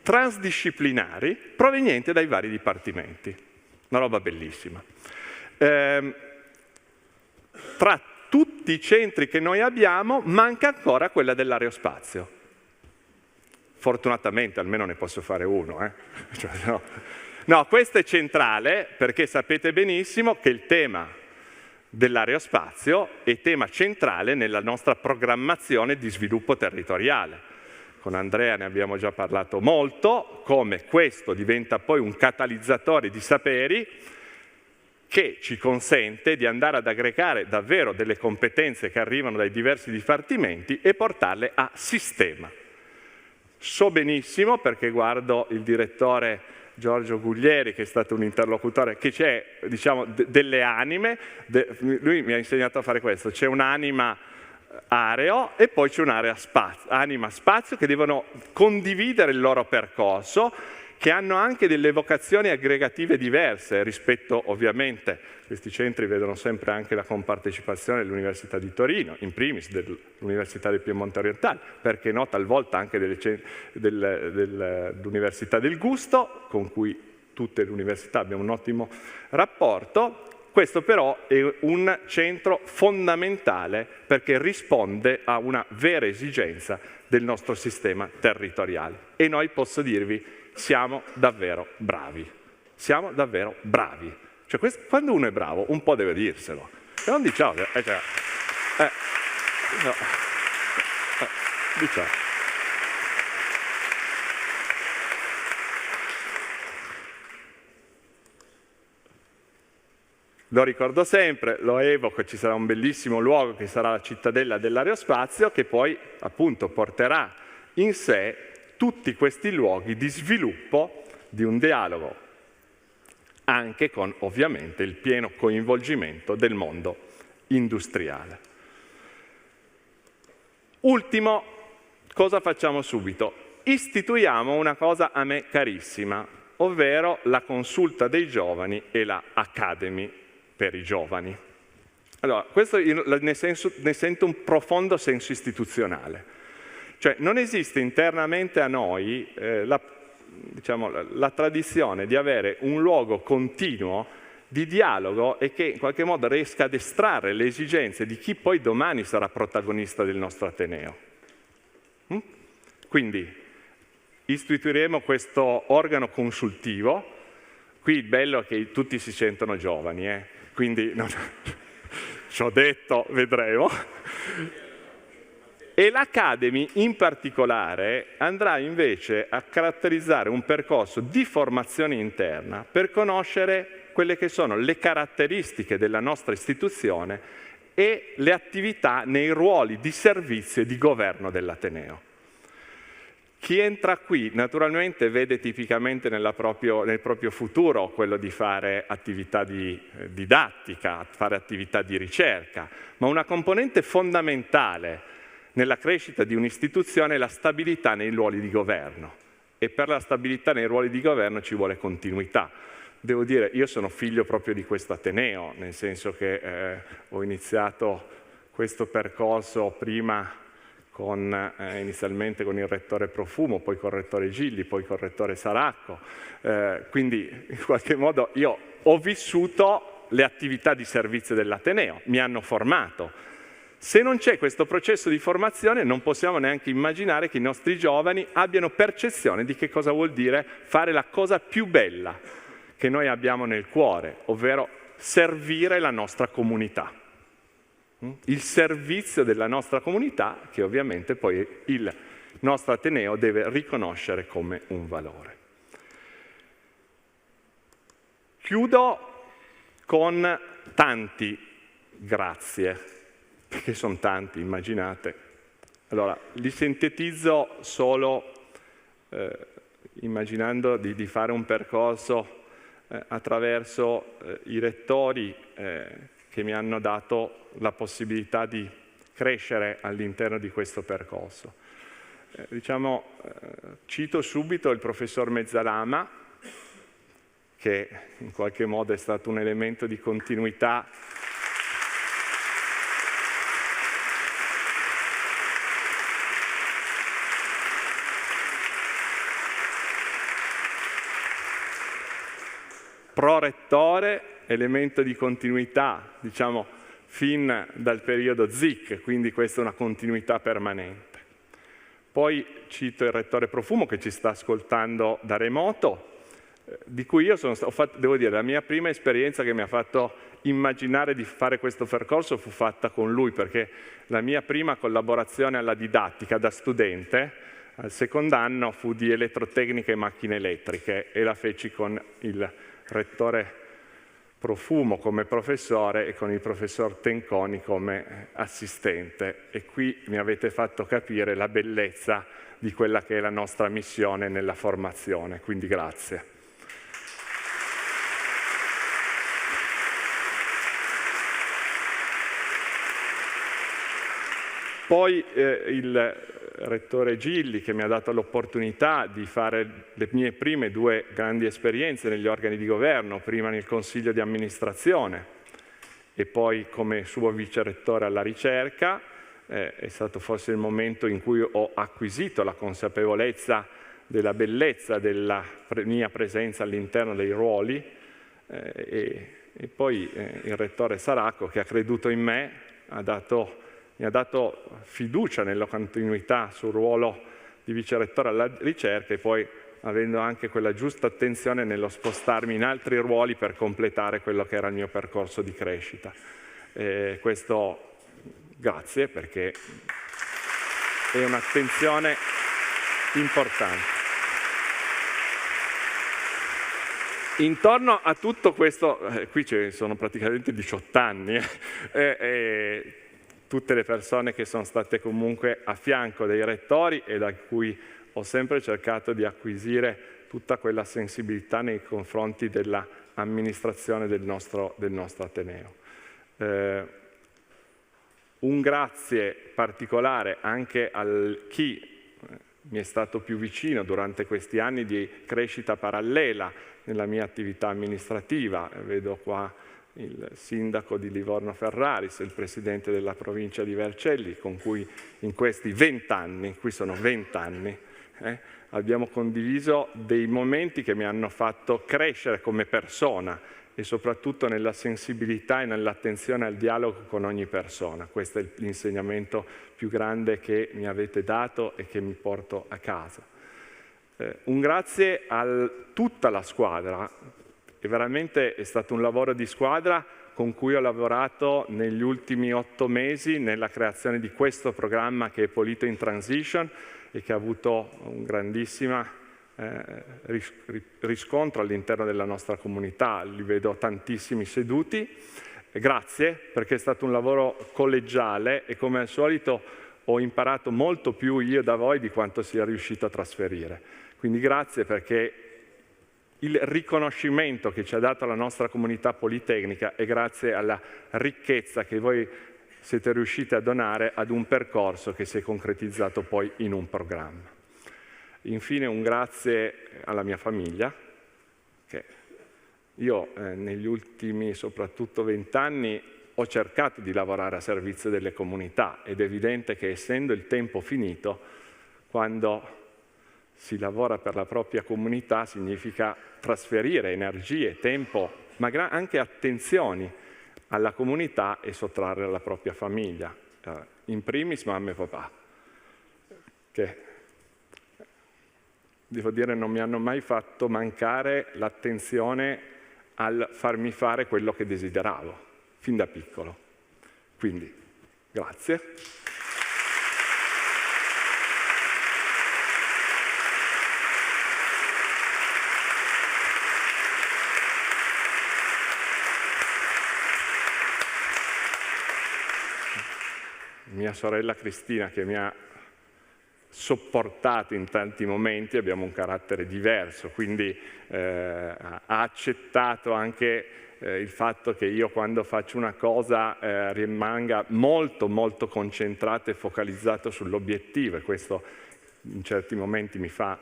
transdisciplinari provenienti dai vari dipartimenti. Una roba bellissima. Tra tutti i centri che noi abbiamo manca ancora quella dell'aerospazio. Fortunatamente almeno ne posso fare uno. Cioè, no, questo è centrale perché sapete benissimo che il tema dell'aerospazio è tema centrale nella nostra programmazione di sviluppo territoriale. Con Andrea ne abbiamo già parlato molto, come questo diventa poi un catalizzatore di saperi che ci consente di andare ad aggregare davvero delle competenze che arrivano dai diversi dipartimenti e portarle a sistema. So benissimo, perché guardo il direttore Giorgio Guglieri, che è stato un interlocutore, che c'è, diciamo, delle anime, lui mi ha insegnato a fare questo, c'è un'anima aereo e poi c'è un'area anima spazio che devono condividere il loro percorso, che hanno anche delle vocazioni aggregative diverse rispetto, ovviamente, questi centri vedono sempre anche la compartecipazione dell'Università di Torino, in primis dell'Università del Piemonte Orientale, perché no, talvolta anche dell'Università del Gusto, con cui tutte le università abbiamo un ottimo rapporto. Questo però è un centro fondamentale perché risponde a una vera esigenza del nostro sistema territoriale. E noi, posso dirvi, siamo davvero bravi. Siamo davvero bravi. Cioè, quando uno è bravo, un po' deve dirselo. E non diciamo, diciamo. Lo ricordo sempre, lo evoco, ci sarà un bellissimo luogo che sarà la cittadella dell'aerospazio, che poi appunto porterà in sé tutti questi luoghi di sviluppo di un dialogo, anche con ovviamente il pieno coinvolgimento del mondo industriale. Ultimo, cosa facciamo subito? Istituiamo una cosa a me carissima, ovvero la consulta dei giovani e la Academy per i giovani. Allora, questo io ne sento un profondo senso istituzionale. Cioè, non esiste internamente a noi la tradizione di avere un luogo continuo di dialogo e che in qualche modo riesca ad estrarre le esigenze di chi poi domani sarà protagonista del nostro Ateneo. Quindi istituiremo questo organo consultivo. Qui il bello è che tutti si sentono giovani, quindi ci ho detto, vedremo. E l'Academy in particolare andrà invece a caratterizzare un percorso di formazione interna per conoscere quelle che sono le caratteristiche della nostra istituzione e le attività nei ruoli di servizio e di governo dell'Ateneo. Chi entra qui naturalmente vede tipicamente nel proprio futuro quello di fare attività di didattica, fare attività di ricerca, ma una componente fondamentale nella crescita di un'istituzione è la stabilità nei ruoli di governo. E per la stabilità nei ruoli di governo ci vuole continuità. devo dire, io sono figlio proprio di questo ateneo, nel senso che ho iniziato questo percorso prima inizialmente con il rettore Profumo, poi con il rettore Gilli, poi con il rettore Saracco, quindi in qualche modo io ho vissuto le attività di servizio dell'ateneo, mi hanno formato. Se non c'è questo processo di formazione non possiamo neanche immaginare che i nostri giovani abbiano percezione di che cosa vuol dire fare la cosa più bella che noi abbiamo nel cuore, ovvero servire la nostra comunità. Il servizio della nostra comunità che ovviamente poi il nostro ateneo deve riconoscere come un valore. Chiudo con tanti grazie, perché sono tanti, immaginate. Allora, li sintetizzo solo immaginando di fare un percorso attraverso i rettori che mi hanno dato la possibilità di crescere all'interno di questo percorso. Cito subito il professor Mezzalama, che in qualche modo è stato un elemento di continuità pro-rettore, elemento di continuità, diciamo, fin dal periodo ZIC, quindi questa è una continuità permanente. Poi cito il rettore Profumo che ci sta ascoltando da remoto, di cui io devo dire, la mia prima esperienza che mi ha fatto immaginare di fare questo percorso fu fatta con lui, perché la mia prima collaborazione alla didattica da studente, al secondo anno, fu di elettrotecnica e macchine elettriche e la feci con il rettore Profumo come professore e con il professor Tenconi come assistente, e qui mi avete fatto capire la bellezza di quella che è la nostra missione nella formazione, quindi grazie. Poi il rettore Gilli, che mi ha dato l'opportunità di fare le mie prime 2 grandi esperienze negli organi di governo, prima nel Consiglio di amministrazione e poi come suo vicerettore alla ricerca. È stato forse il momento in cui ho acquisito la consapevolezza della bellezza della mia presenza all'interno dei ruoli, e poi il rettore Saracco, che ha creduto in me, mi ha dato fiducia nella continuità sul ruolo di vicerettore alla ricerca, e poi avendo anche quella giusta attenzione nello spostarmi in altri ruoli per completare quello che era il mio percorso di crescita. Questo grazie, perché è un'attenzione importante. Intorno a tutto questo, qui ci sono praticamente 18 anni, tutte le persone che sono state comunque a fianco dei rettori e da cui ho sempre cercato di acquisire tutta quella sensibilità nei confronti dell'amministrazione del nostro ateneo. Un grazie particolare anche a chi mi è stato più vicino durante questi anni di crescita parallela nella mia attività amministrativa. Vedo qua il sindaco di Livorno Ferraris, il presidente della provincia di Vercelli, con cui in questi 20 anni, qui sono 20 anni, abbiamo condiviso dei momenti che mi hanno fatto crescere come persona e soprattutto nella sensibilità e nell'attenzione al dialogo con ogni persona. Questo è l'insegnamento più grande che mi avete dato e che mi porto a casa. Un grazie a tutta la squadra, e veramente è stato un lavoro di squadra con cui ho lavorato negli ultimi 8 mesi nella creazione di questo programma che è Polito in Transition e che ha avuto un grandissimo riscontro all'interno della nostra comunità. Li vedo tantissimi seduti. Grazie, perché è stato un lavoro collegiale e come al solito ho imparato molto più io da voi di quanto sia riuscito a trasferire. Quindi grazie, perché il riconoscimento che ci ha dato la nostra comunità politecnica è grazie alla ricchezza che voi siete riusciti a donare ad un percorso che si è concretizzato poi in un programma. Infine un grazie alla mia famiglia, che Io negli ultimi soprattutto 20 anni ho cercato di lavorare a servizio delle comunità ed è evidente che essendo il tempo finito, quando si lavora per la propria comunità significa trasferire energie, tempo, ma anche attenzioni alla comunità e sottrarre alla propria famiglia, in primis mamma e papà, che devo dire non mi hanno mai fatto mancare l'attenzione al farmi fare quello che desideravo, fin da piccolo. Quindi, grazie. Mia sorella Cristina, che mi ha sopportato in tanti momenti, abbiamo un carattere diverso, quindi ha accettato anche il fatto che io quando faccio una cosa rimanga molto concentrato e focalizzato sull'obiettivo, e questo in certi momenti mi fa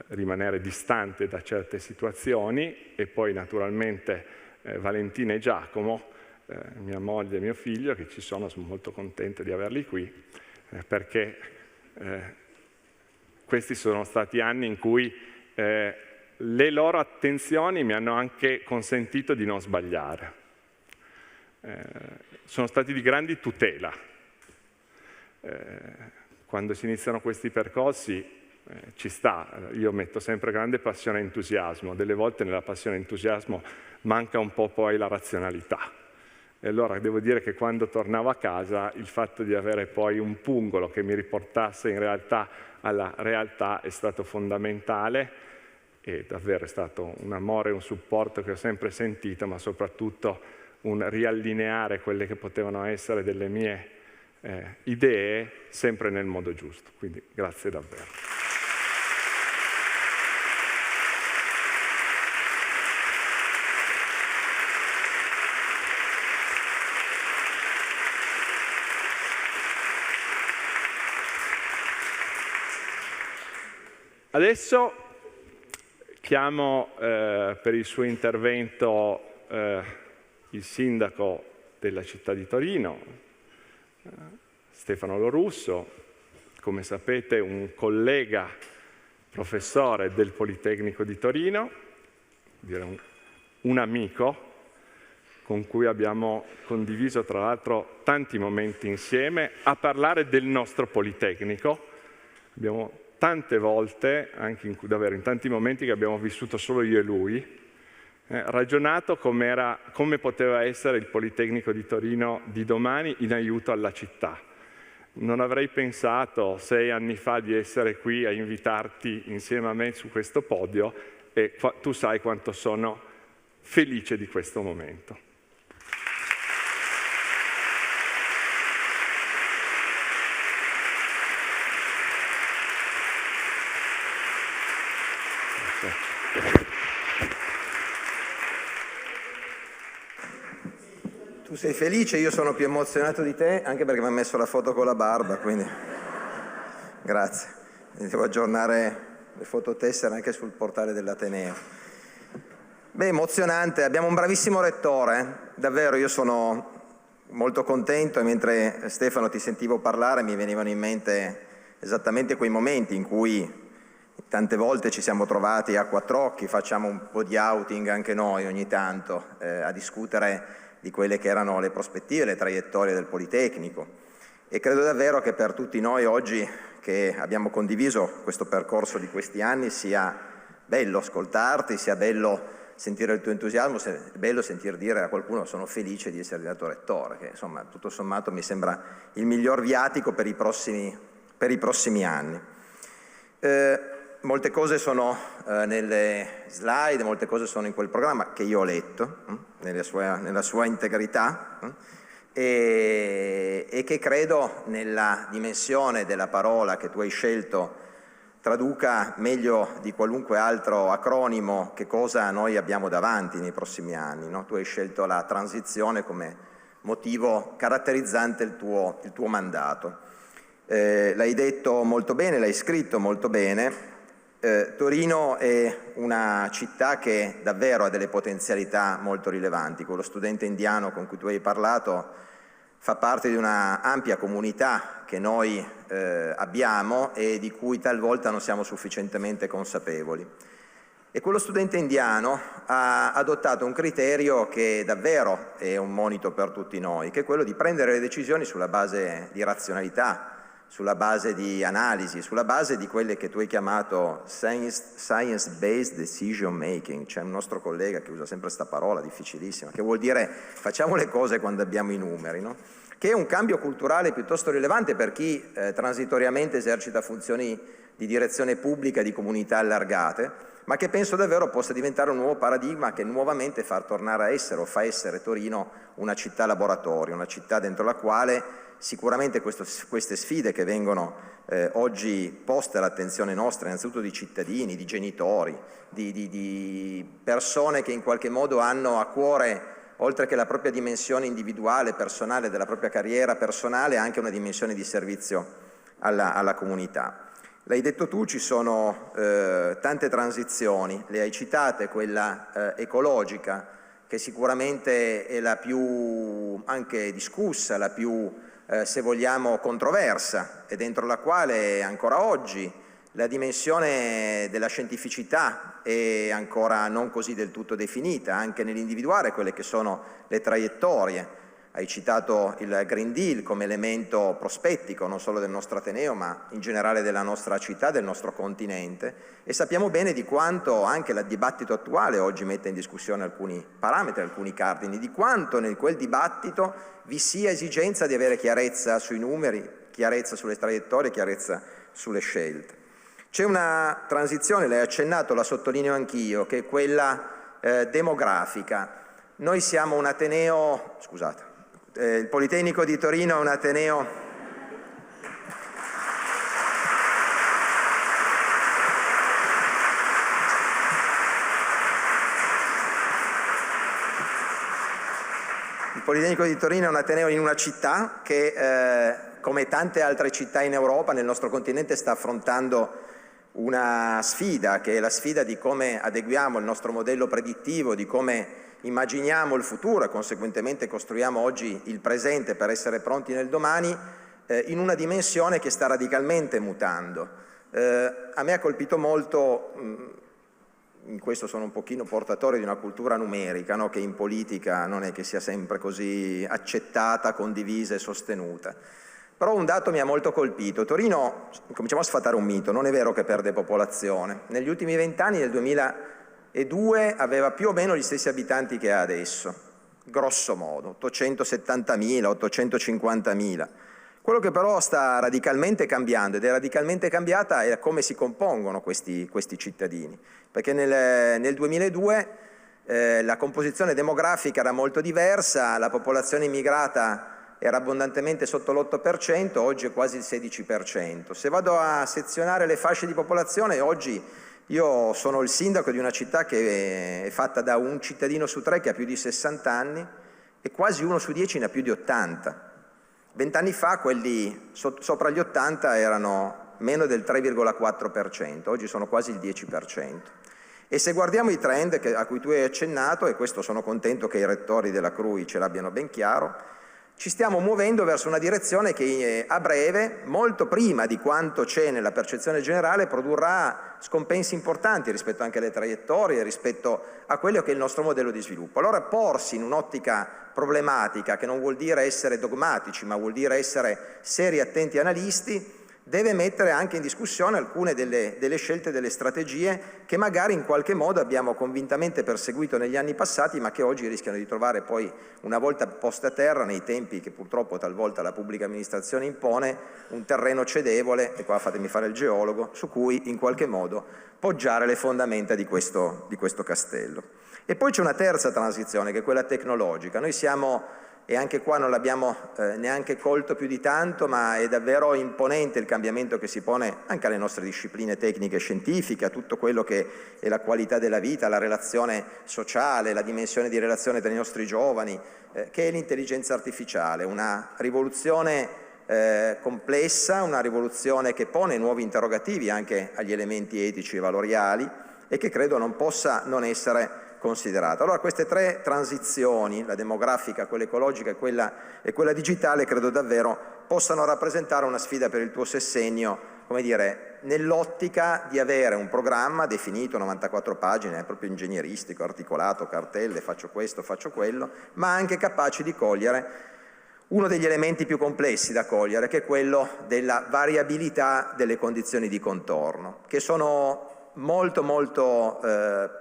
rimanere distante da certe situazioni. E poi naturalmente Valentina e Giacomo, mia moglie e mio figlio, che ci sono molto contento di averli qui, perché questi sono stati anni in cui le loro attenzioni mi hanno anche consentito di non sbagliare. Sono stati di grande tutela. Quando si iniziano questi percorsi ci sta, io metto sempre grande passione e entusiasmo, delle volte nella passione e entusiasmo manca un po' poi la razionalità. E allora devo dire che quando tornavo a casa il fatto di avere poi un pungolo che mi riportasse in realtà alla realtà è stato fondamentale, e davvero è stato un amore e un supporto che ho sempre sentito, ma soprattutto un riallineare quelle che potevano essere delle mie idee sempre nel modo giusto. Quindi grazie davvero. Adesso chiamo per il suo intervento il sindaco della città di Torino, Stefano Lorusso, come sapete un collega professore del Politecnico di Torino, un amico con cui abbiamo condiviso tra l'altro tanti momenti insieme a parlare del nostro Politecnico. Abbiamo tante volte, anche davvero in tanti momenti che abbiamo vissuto solo io e lui, ragionato come poteva essere il Politecnico di Torino di domani in aiuto alla città. Non avrei pensato 6 anni fa di essere qui a invitarti insieme a me su questo podio, e tu sai quanto sono felice di questo momento. Tu sei felice, io sono più emozionato di te, anche perché mi ha messo la foto con la barba, quindi grazie. Devo aggiornare le fototessere anche sul portale dell'Ateneo. Beh, emozionante, abbiamo un bravissimo rettore, davvero io sono molto contento, e mentre Stefano ti sentivo parlare mi venivano in mente esattamente quei momenti in cui tante volte ci siamo trovati a quattro occhi, facciamo un po' di outing anche noi ogni tanto a discutere di quelle che erano le prospettive, le traiettorie del Politecnico, e credo davvero che per tutti noi oggi che abbiamo condiviso questo percorso di questi anni sia bello ascoltarti, sia bello sentire il tuo entusiasmo, sia bello sentir dire a qualcuno sono felice di essere diventato rettore, che insomma tutto sommato mi sembra il miglior viatico per i prossimi anni. Molte cose sono nelle slide, molte cose sono in quel programma che io ho letto nella sua integrità e che credo nella dimensione della parola che tu hai scelto traduca meglio di qualunque altro acronimo che cosa noi abbiamo davanti nei prossimi anni, no? Tu hai scelto la transizione come motivo caratterizzante il tuo mandato. L'hai detto molto bene, l'hai scritto molto bene. Torino è una città che davvero ha delle potenzialità molto rilevanti. Quello studente indiano con cui tu hai parlato fa parte di una ampia comunità che noi abbiamo e di cui talvolta non siamo sufficientemente consapevoli. E quello studente indiano ha adottato un criterio che davvero è un monito per tutti noi, che è quello di prendere le decisioni sulla base di razionalità, sulla base di analisi, sulla base di quelle che tu hai chiamato science-based decision making. C'è un nostro collega che usa sempre questa parola difficilissima, che vuol dire facciamo le cose quando abbiamo i numeri, no? Che è un cambio culturale piuttosto rilevante per chi transitoriamente esercita funzioni di direzione pubblica di comunità allargate, ma che penso davvero possa diventare un nuovo paradigma che nuovamente far tornare a essere o fa essere Torino una città laboratorio, una città dentro la quale sicuramente queste sfide che vengono oggi poste all'attenzione nostra, innanzitutto di cittadini, di genitori, di persone che in qualche modo hanno a cuore, oltre che la propria dimensione individuale, personale, della propria carriera personale, anche una dimensione di servizio alla comunità. L'hai detto tu, ci sono tante transizioni, le hai citate, quella ecologica, che sicuramente è la più anche discussa, la più, se vogliamo, controversa, e dentro la quale ancora oggi la dimensione della scientificità è ancora non così del tutto definita, anche nell'individuare quelle che sono le traiettorie. Hai citato il Green Deal come elemento prospettico non solo del nostro Ateneo ma in generale della nostra città, del nostro continente, e sappiamo bene di quanto anche il dibattito attuale oggi mette in discussione alcuni parametri, alcuni cardini, di quanto nel quel dibattito vi sia esigenza di avere chiarezza sui numeri, chiarezza sulle traiettorie, chiarezza sulle scelte. C'è una transizione, l'hai accennato, la sottolineo anch'io, che è quella demografica. Noi siamo un Ateneo, scusate, il Politecnico di Torino è un Ateneo in una città che, come tante altre città in Europa, nel nostro continente, sta affrontando una sfida, che è la sfida di come adeguiamo il nostro modello predittivo, di come immaginiamo il futuro e conseguentemente costruiamo oggi il presente per essere pronti nel domani, in una dimensione che sta radicalmente mutando. A me ha colpito molto, in questo sono un pochino portatore di una cultura numerica, no? Che in politica non è che sia sempre così accettata, condivisa e sostenuta. Però un dato mi ha molto colpito. Torino, cominciamo a sfatare un mito, non è vero che perde popolazione. Negli ultimi 20 anni, nel 2002, aveva più o meno gli stessi abitanti che ha adesso, grosso modo, 870.000, 850.000. Quello che però sta radicalmente cambiando, ed è radicalmente cambiata, è come si compongono questi cittadini. Perché nel 2002 la composizione demografica era molto diversa, la popolazione immigrata era abbondantemente sotto l'8%, oggi è quasi il 16%. Se vado a sezionare le fasce di popolazione, oggi io sono il sindaco di una città che è fatta da un cittadino su 3 che ha più di 60 anni e quasi 1 su 10 ne ha più di 80. 20 anni fa quelli sopra gli 80 erano meno del 3,4%, oggi sono quasi il 10%. E se guardiamo i trend a cui tu hai accennato, e questo sono contento che i rettori della CRUI ce l'abbiano ben chiaro, ci stiamo muovendo verso una direzione che a breve, molto prima di quanto c'è nella percezione generale, produrrà scompensi importanti rispetto anche alle traiettorie, rispetto a quello che è il nostro modello di sviluppo. Allora porsi in un'ottica problematica, che non vuol dire essere dogmatici, ma vuol dire essere seri, attenti analisti, deve mettere anche in discussione alcune delle scelte, delle strategie che magari in qualche modo abbiamo convintamente perseguito negli anni passati, ma che oggi rischiano di trovare poi, una volta poste a terra, nei tempi che purtroppo talvolta la pubblica amministrazione impone, un terreno cedevole, e qua fatemi fare il geologo, su cui in qualche modo poggiare le fondamenta di questo castello. E poi c'è una terza transizione, che è quella tecnologica. Noi siamo, e anche qua non l'abbiamo neanche colto più di tanto, ma è davvero imponente il cambiamento che si pone anche alle nostre discipline tecniche e scientifiche, a tutto quello che è la qualità della vita, la relazione sociale, la dimensione di relazione tra i nostri giovani, che è l'intelligenza artificiale, una rivoluzione complessa, una rivoluzione che pone nuovi interrogativi anche agli elementi etici e valoriali e che credo non possa non essere considerata. Allora queste tre transizioni, la demografica, quella ecologica e quella digitale, credo davvero possano rappresentare una sfida per il tuo sessennio, come dire, nell'ottica di avere un programma definito, 94 pagine, proprio ingegneristico, articolato, cartelle, faccio questo, faccio quello, ma anche capaci di cogliere uno degli elementi più complessi da cogliere, che è quello della variabilità delle condizioni di contorno, che sono molto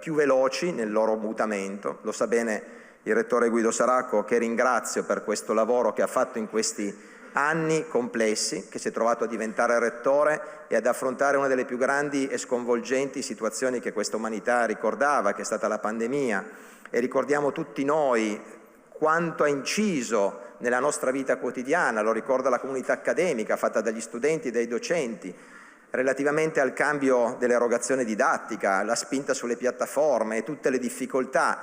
più veloci nel loro mutamento. Lo sa bene il rettore Guido Saracco, che ringrazio per questo lavoro che ha fatto in questi anni complessi, che si è trovato a diventare rettore e ad affrontare una delle più grandi e sconvolgenti situazioni che questa umanità ricordava, che è stata la pandemia, e ricordiamo tutti noi quanto ha inciso nella nostra vita quotidiana, lo ricorda la comunità accademica fatta dagli studenti e dai docenti, relativamente al cambio dell'erogazione didattica, la spinta sulle piattaforme e tutte le difficoltà,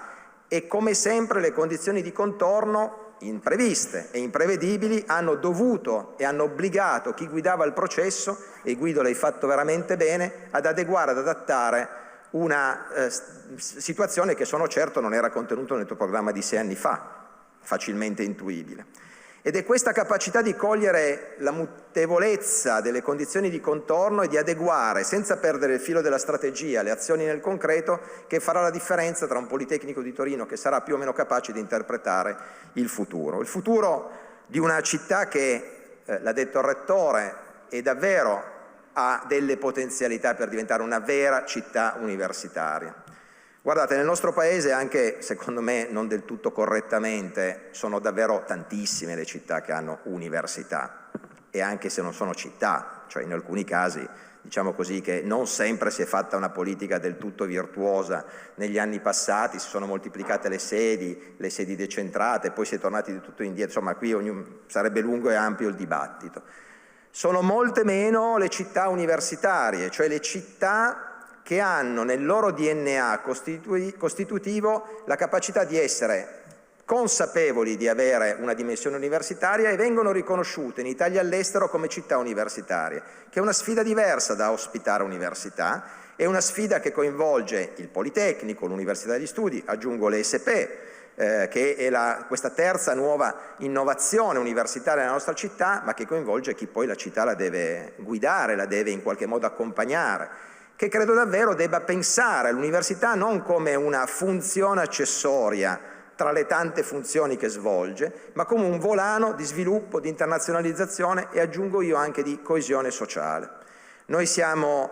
e come sempre le condizioni di contorno impreviste e imprevedibili hanno dovuto e hanno obbligato chi guidava il processo, e Guido l'hai fatto veramente bene, ad adeguare, ad adattare una situazione che sono certo non era contenuta nel tuo programma di 6 anni fa, facilmente intuibile. Ed è questa capacità di cogliere la mutevolezza delle condizioni di contorno e di adeguare, senza perdere il filo della strategia, le azioni nel concreto, che farà la differenza tra un Politecnico di Torino che sarà più o meno capace di interpretare il futuro di una città che, l'ha detto il Rettore, è davvero ha delle potenzialità per diventare una vera città universitaria. Guardate, nel nostro paese, anche secondo me non del tutto correttamente, sono davvero tantissime le città che hanno università, e anche se non sono città, cioè in alcuni casi, diciamo così, che non sempre si è fatta una politica del tutto virtuosa. Negli anni passati si sono moltiplicate le sedi decentrate, poi si è tornati di tutto indietro, insomma qui sarebbe lungo e ampio il dibattito. Sono molte meno le città universitarie, cioè le città che hanno nel loro DNA costitutivo la capacità di essere consapevoli di avere una dimensione universitaria e vengono riconosciute in Italia e all'estero come città universitarie, che è una sfida diversa da ospitare università, è una sfida che coinvolge il Politecnico, l'Università degli Studi, aggiungo l'ESP, che è questa terza nuova innovazione universitaria nella nostra città, ma che coinvolge chi poi la città la deve guidare, la deve in qualche modo accompagnare, che credo davvero debba pensare all'università non come una funzione accessoria tra le tante funzioni che svolge, ma come un volano di sviluppo, di internazionalizzazione e, aggiungo io, anche di coesione sociale. Noi siamo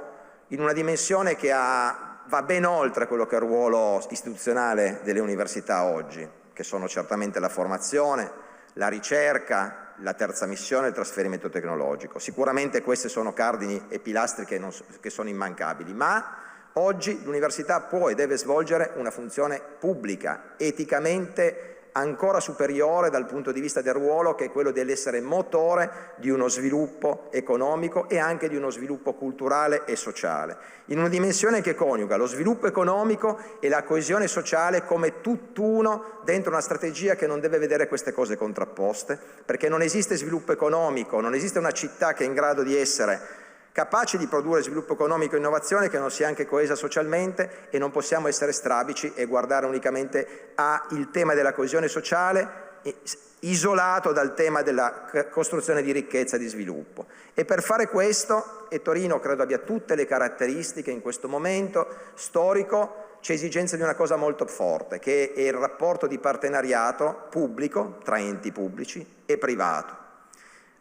in una dimensione che va ben oltre quello che è il ruolo istituzionale delle università oggi, che sono certamente la formazione, la ricerca, la terza missione e il trasferimento tecnologico. Sicuramente questi sono cardini e pilastri che sono immancabili, ma oggi l'università può e deve svolgere una funzione pubblica, eticamente ancora superiore dal punto di vista del ruolo, che è quello dell'essere motore di uno sviluppo economico e anche di uno sviluppo culturale e sociale, in una dimensione che coniuga lo sviluppo economico e la coesione sociale come tutt'uno dentro una strategia che non deve vedere queste cose contrapposte, perché non esiste sviluppo economico, non esiste una città che è in grado di essere capaci di produrre sviluppo economico e innovazione che non sia anche coesa socialmente, e non possiamo essere strabici e guardare unicamente al tema della coesione sociale isolato dal tema della costruzione di ricchezza e di sviluppo. E per fare questo, e Torino credo abbia tutte le caratteristiche in questo momento storico, c'è esigenza di una cosa molto forte, che è il rapporto di partenariato pubblico tra enti pubblici e privato.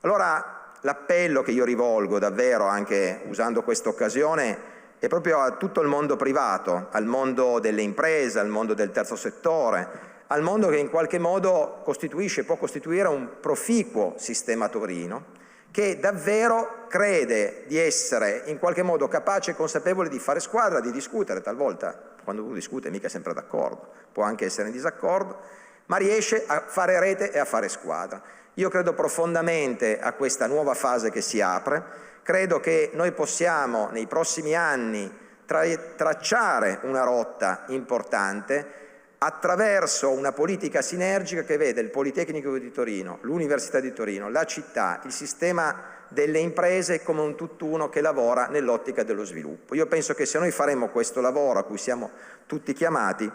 Allora, l'appello che io rivolgo davvero, anche usando questa occasione, è proprio a tutto il mondo privato, al mondo delle imprese, al mondo del terzo settore, al mondo che in qualche modo può costituire un proficuo sistema Torino, che davvero crede di essere in qualche modo capace e consapevole di fare squadra, di discutere. Talvolta, quando uno discute, mica sempre d'accordo, può anche essere in disaccordo, ma riesce a fare rete e a fare squadra. Io credo profondamente a questa nuova fase che si apre, credo che noi possiamo nei prossimi anni tracciare una rotta importante, attraverso una politica sinergica che vede il Politecnico di Torino, l'Università di Torino, la città, il sistema delle imprese come un tutt'uno che lavora nell'ottica dello sviluppo. Io penso che se noi faremo questo lavoro a cui siamo tutti chiamati,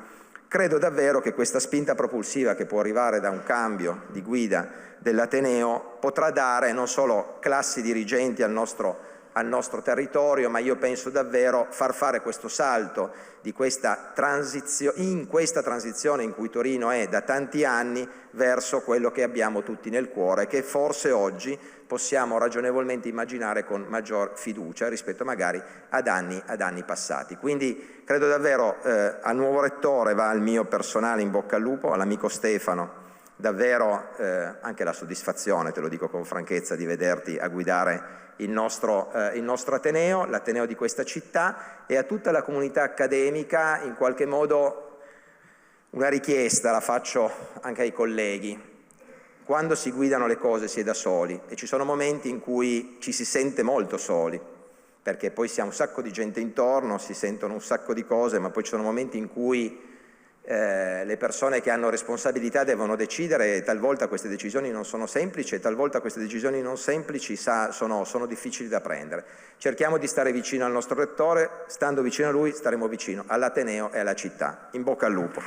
credo davvero che questa spinta propulsiva che può arrivare da un cambio di guida dell'Ateneo potrà dare non solo classi dirigenti al nostro territorio, ma io penso davvero far fare questo salto di questa transizione in cui Torino è da tanti anni verso quello che abbiamo tutti nel cuore, che forse oggi possiamo ragionevolmente immaginare con maggior fiducia rispetto magari ad anni passati. Quindi credo davvero al nuovo Rettore va il mio personale in bocca al lupo, all'amico Stefano davvero anche la soddisfazione, te lo dico con franchezza, di vederti a guidare il nostro Ateneo, l'Ateneo di questa città, e a tutta la comunità accademica. In qualche modo una richiesta la faccio anche ai colleghi. Quando si guidano le cose si è da soli e ci sono momenti in cui ci si sente molto soli, perché poi si ha un sacco di gente intorno, si sentono un sacco di cose, ma poi ci sono momenti in cui le persone che hanno responsabilità devono decidere, e talvolta queste decisioni non sono semplici, e talvolta queste decisioni non semplici sono difficili da prendere. Cerchiamo di stare vicino al nostro Rettore, stando vicino a lui staremo vicino all'Ateneo e alla città. In bocca al lupo.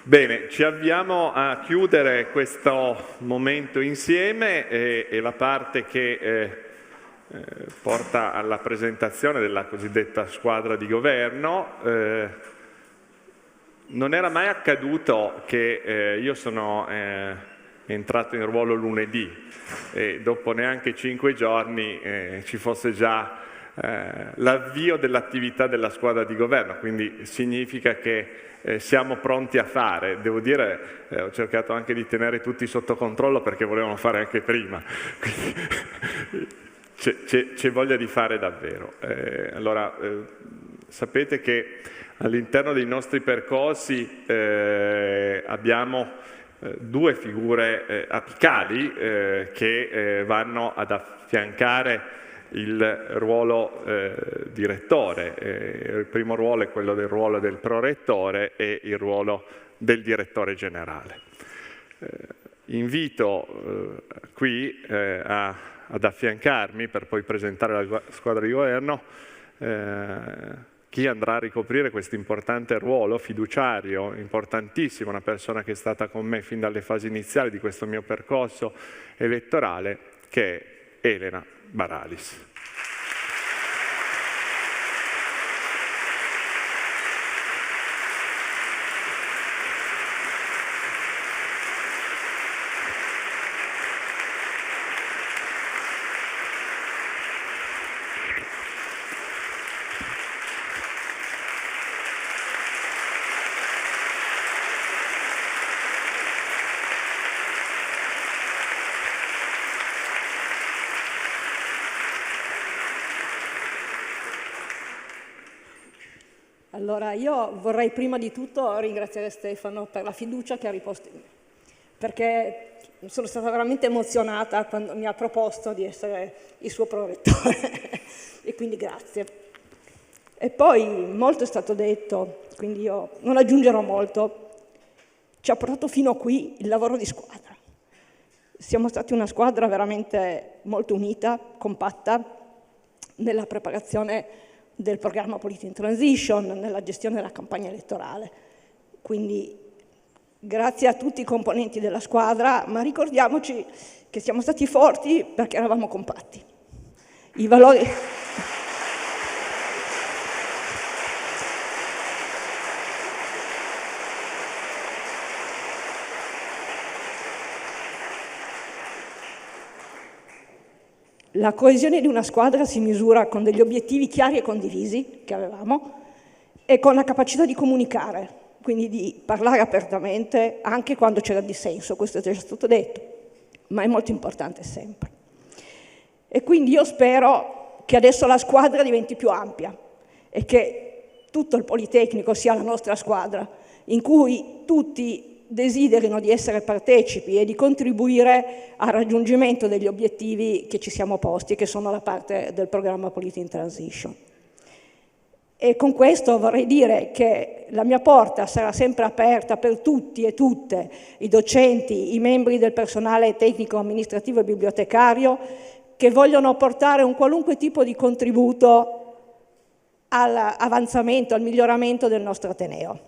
Bene, ci avviamo a chiudere questo momento insieme e la parte che porta alla presentazione della cosiddetta squadra di governo. Non era mai accaduto che io sono entrato in ruolo lunedì e dopo neanche 5 giorni ci fosse già l'avvio dell'attività della squadra di governo, quindi significa che siamo pronti a fare. Devo dire, ho cercato anche di tenere tutti sotto controllo perché volevamo fare anche prima, c'è voglia di fare davvero. Allora, sapete che all'interno dei nostri percorsi abbiamo 2 figure apicali che vanno ad affiancare il ruolo di rettore. Il primo ruolo è quello del prorettore e il ruolo del direttore generale. Invito qui ad affiancarmi per poi presentare la squadra di governo chi andrà a ricoprire questo importante ruolo fiduciario, importantissimo, una persona che è stata con me fin dalle fasi iniziali di questo mio percorso elettorale, che è Elena Baralis. Allora, io vorrei prima di tutto ringraziare Stefano per la fiducia che ha riposto in me, perché sono stata veramente emozionata quando mi ha proposto di essere il suo prorettore e quindi grazie. E poi molto è stato detto, quindi io non aggiungerò molto. Ci ha portato fino a qui il lavoro di squadra. Siamo stati una squadra veramente molto unita, compatta, nella preparazione del programma Policy in Transition, nella gestione della campagna elettorale. Quindi grazie a tutti i componenti della squadra, ma ricordiamoci che siamo stati forti perché eravamo compatti. I valori... La coesione di una squadra si misura con degli obiettivi chiari e condivisi che avevamo e con la capacità di comunicare quindi di parlare apertamente anche quando c'era dissenso, questo è già stato detto, ma è molto importante sempre. E quindi io spero che adesso la squadra diventi più ampia e che tutto il Politecnico sia la nostra squadra, in cui tutti desiderino di essere partecipi e di contribuire al raggiungimento degli obiettivi che ci siamo posti, che sono la parte del programma Polity in Transition. E con questo vorrei dire che la mia porta sarà sempre aperta per tutti e tutte, i docenti, i membri del personale tecnico, amministrativo e bibliotecario, che vogliono portare un qualunque tipo di contributo all'avanzamento, al miglioramento del nostro Ateneo.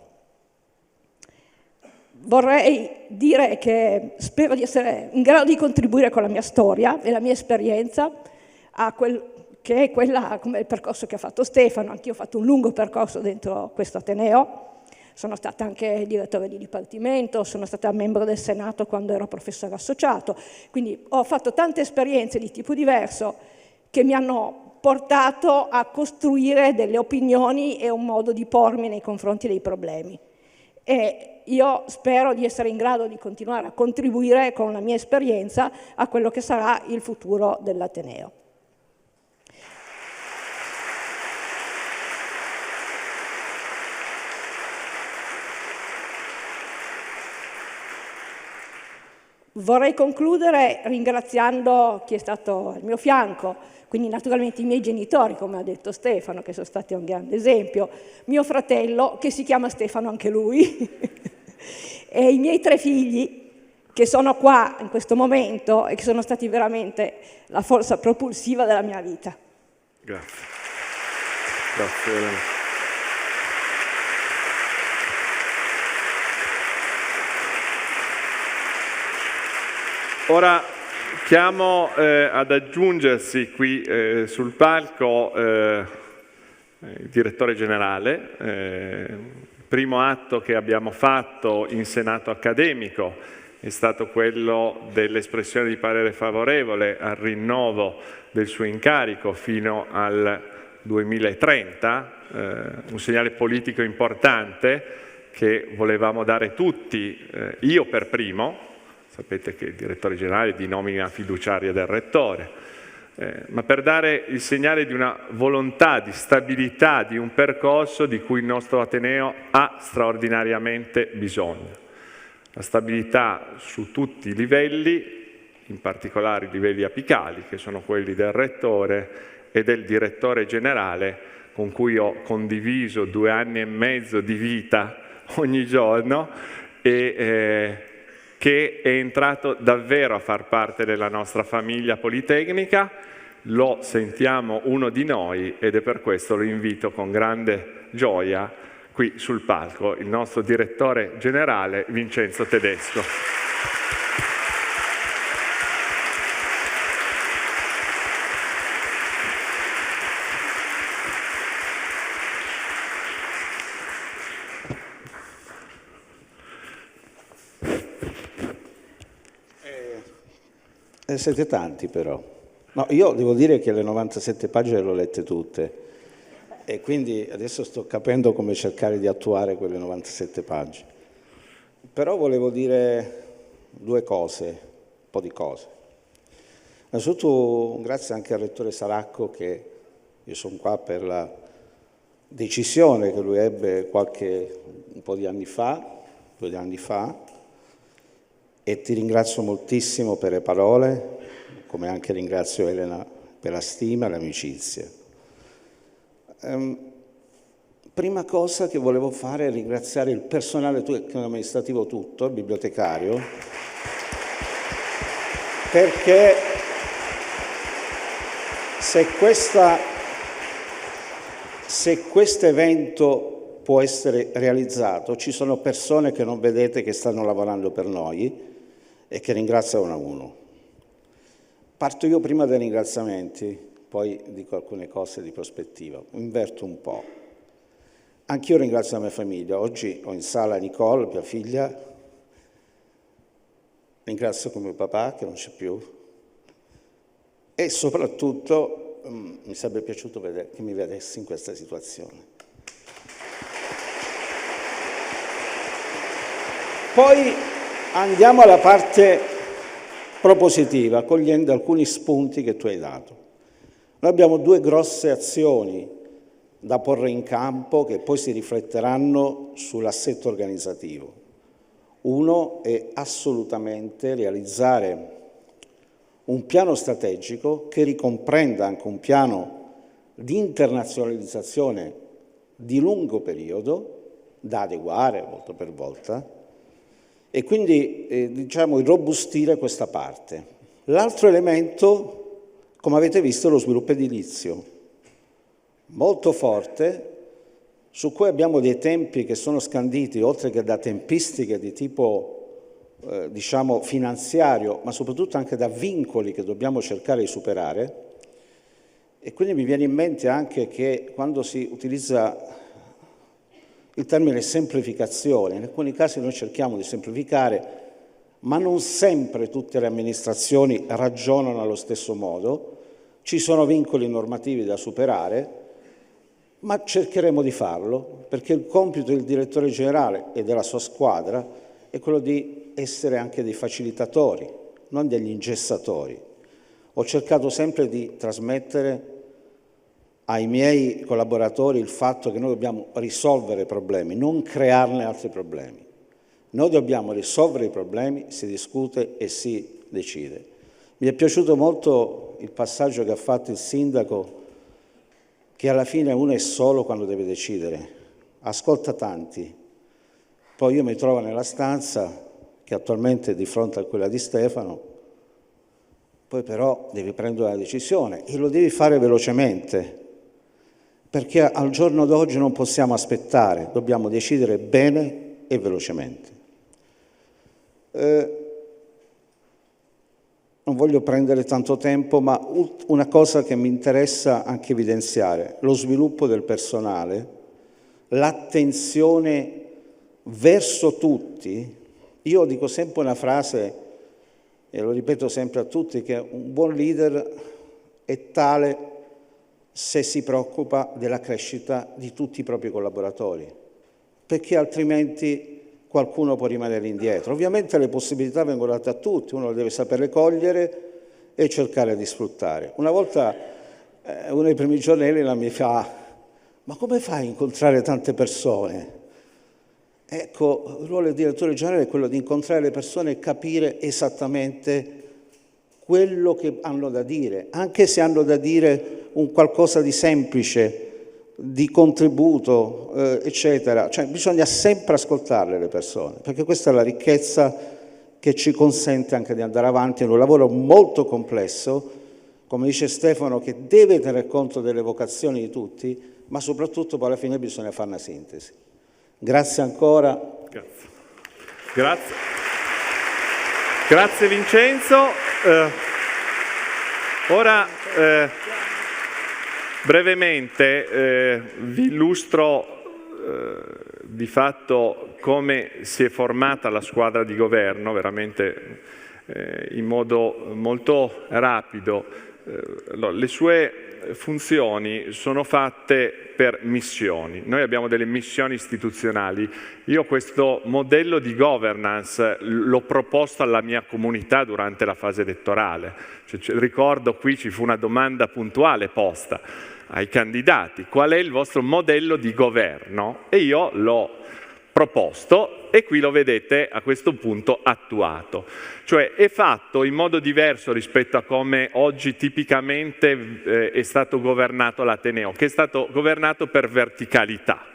Vorrei dire che spero di essere in grado di contribuire con la mia storia e la mia esperienza a che è quella come il percorso che ha fatto Stefano. Anch'io ho fatto un lungo percorso dentro questo Ateneo, sono stata anche direttore di dipartimento, sono stata membro del Senato quando ero professore associato, quindi ho fatto tante esperienze di tipo diverso che mi hanno portato a costruire delle opinioni e un modo di pormi nei confronti dei problemi. E io spero di essere in grado di continuare a contribuire con la mia esperienza a quello che sarà il futuro dell'Ateneo. Vorrei concludere ringraziando chi è stato al mio fianco, quindi naturalmente i miei genitori, come ha detto Stefano, che sono stati un grande esempio, mio fratello, che si chiama Stefano anche lui, e i miei 3 figli, che sono qua in questo momento e che sono stati veramente la forza propulsiva della mia vita. Grazie. Grazie Elena. Ora chiamo ad aggiungersi qui sul palco il direttore generale. Il primo atto che abbiamo fatto in Senato accademico è stato quello dell'espressione di parere favorevole al rinnovo del suo incarico fino al 2030, un segnale politico importante che volevamo dare tutti, io per primo. Sapete che il direttore generale è di nomina fiduciaria del rettore, ma per dare il segnale di una volontà di stabilità di un percorso di cui il nostro Ateneo ha straordinariamente bisogno. La stabilità su tutti i livelli, in particolare i livelli apicali, che sono quelli del rettore e del direttore generale, con cui ho condiviso 2 anni e mezzo di vita ogni giorno e che è entrato davvero a far parte della nostra famiglia politecnica, lo sentiamo uno di noi ed è per questo lo invito con grande gioia qui sul palco, il nostro direttore generale Vincenzo Tedesco. Siete tanti però. No, io devo dire che le 97 pagine le ho lette tutte e quindi adesso sto capendo come cercare di attuare quelle 97 pagine. Però volevo dire 2 cose, un po' di cose. Innanzitutto grazie anche al rettore Saracco, che io sono qua per la decisione che lui ebbe un po' di anni fa, 2 anni fa, e ti ringrazio moltissimo per le parole, come anche ringrazio Elena per la stima e l'amicizia. Prima cosa che volevo fare è ringraziare il personale amministrativo tutto, il bibliotecario, perché se questo evento può essere realizzato, ci sono persone che non vedete che stanno lavorando per noi e che ringrazio uno a uno. Parto io prima dei ringraziamenti, poi dico alcune cose di prospettiva. Inverto un po'. Anch'io ringrazio la mia famiglia. Oggi ho in sala Nicole, mia figlia. Ringrazio mio papà, che non c'è più. E soprattutto mi sarebbe piaciuto che mi vedessi in questa situazione. Poi andiamo alla parte propositiva, cogliendo alcuni spunti che tu hai dato. Noi abbiamo 2 grosse azioni da porre in campo che poi si rifletteranno sull'assetto organizzativo. Uno è assolutamente realizzare un piano strategico che ricomprenda anche un piano di internazionalizzazione di lungo periodo, da adeguare volta per volta, e quindi irrobustire questa parte. L'altro elemento, come avete visto, è lo sviluppo edilizio, molto forte, su cui abbiamo dei tempi che sono scanditi, oltre che da tempistiche di tipo finanziario, ma soprattutto anche da vincoli che dobbiamo cercare di superare. E quindi mi viene in mente anche che quando si utilizza il termine semplificazione, in alcuni casi noi cerchiamo di semplificare, ma non sempre tutte le amministrazioni ragionano allo stesso modo, ci sono vincoli normativi da superare, ma cercheremo di farlo, perché il compito del direttore generale e della sua squadra è quello di essere anche dei facilitatori, non degli ingessatori. Ho cercato sempre di trasmettere ai miei collaboratori il fatto che noi dobbiamo risolvere problemi, non crearne altri problemi. Noi dobbiamo risolvere i problemi, si discute e si decide. Mi è piaciuto molto il passaggio che ha fatto il sindaco, che alla fine uno è solo quando deve decidere, ascolta tanti. Poi io mi trovo nella stanza, che attualmente è di fronte a quella di Stefano, poi però devi prendere una decisione e lo devi fare velocemente, perché al giorno d'oggi non possiamo aspettare, dobbiamo decidere bene e velocemente. Non voglio prendere tanto tempo, ma una cosa che mi interessa anche evidenziare, lo sviluppo del personale, l'attenzione verso tutti. Io dico sempre una frase, e lo ripeto sempre a tutti, che un buon leader è tale se si preoccupa della crescita di tutti i propri collaboratori, perché altrimenti qualcuno può rimanere indietro. Ovviamente le possibilità vengono date a tutti, uno le deve saperle cogliere e cercare di sfruttare. Una volta uno dei primi giorni Elena mi fa: ma come fai a incontrare tante persone? Ecco, il ruolo del direttore generale è quello di incontrare le persone e capire esattamente quello che hanno da dire, anche se hanno da dire un qualcosa di semplice, di contributo, eccetera. Cioè bisogna sempre ascoltarle le persone, perché questa è la ricchezza che ci consente anche di andare avanti in un lavoro molto complesso, come dice Stefano, che deve tener conto delle vocazioni di tutti, ma soprattutto poi alla fine bisogna fare una sintesi. Grazie ancora. Grazie. Grazie Vincenzo. Ora brevemente vi illustro di fatto come si è formata la squadra di governo, veramente in modo molto rapido. Le sue funzioni sono fatte per missioni. Noi abbiamo delle missioni istituzionali. Io questo modello di governance l'ho proposto alla mia comunità durante la fase elettorale. Ricordo qui ci fu una domanda puntuale posta ai candidati: qual è il vostro modello di governo? E io l'ho proposto e qui lo vedete a questo punto attuato. Cioè è fatto in modo diverso rispetto a come oggi tipicamente è stato governato l'Ateneo, che è stato governato per verticalità.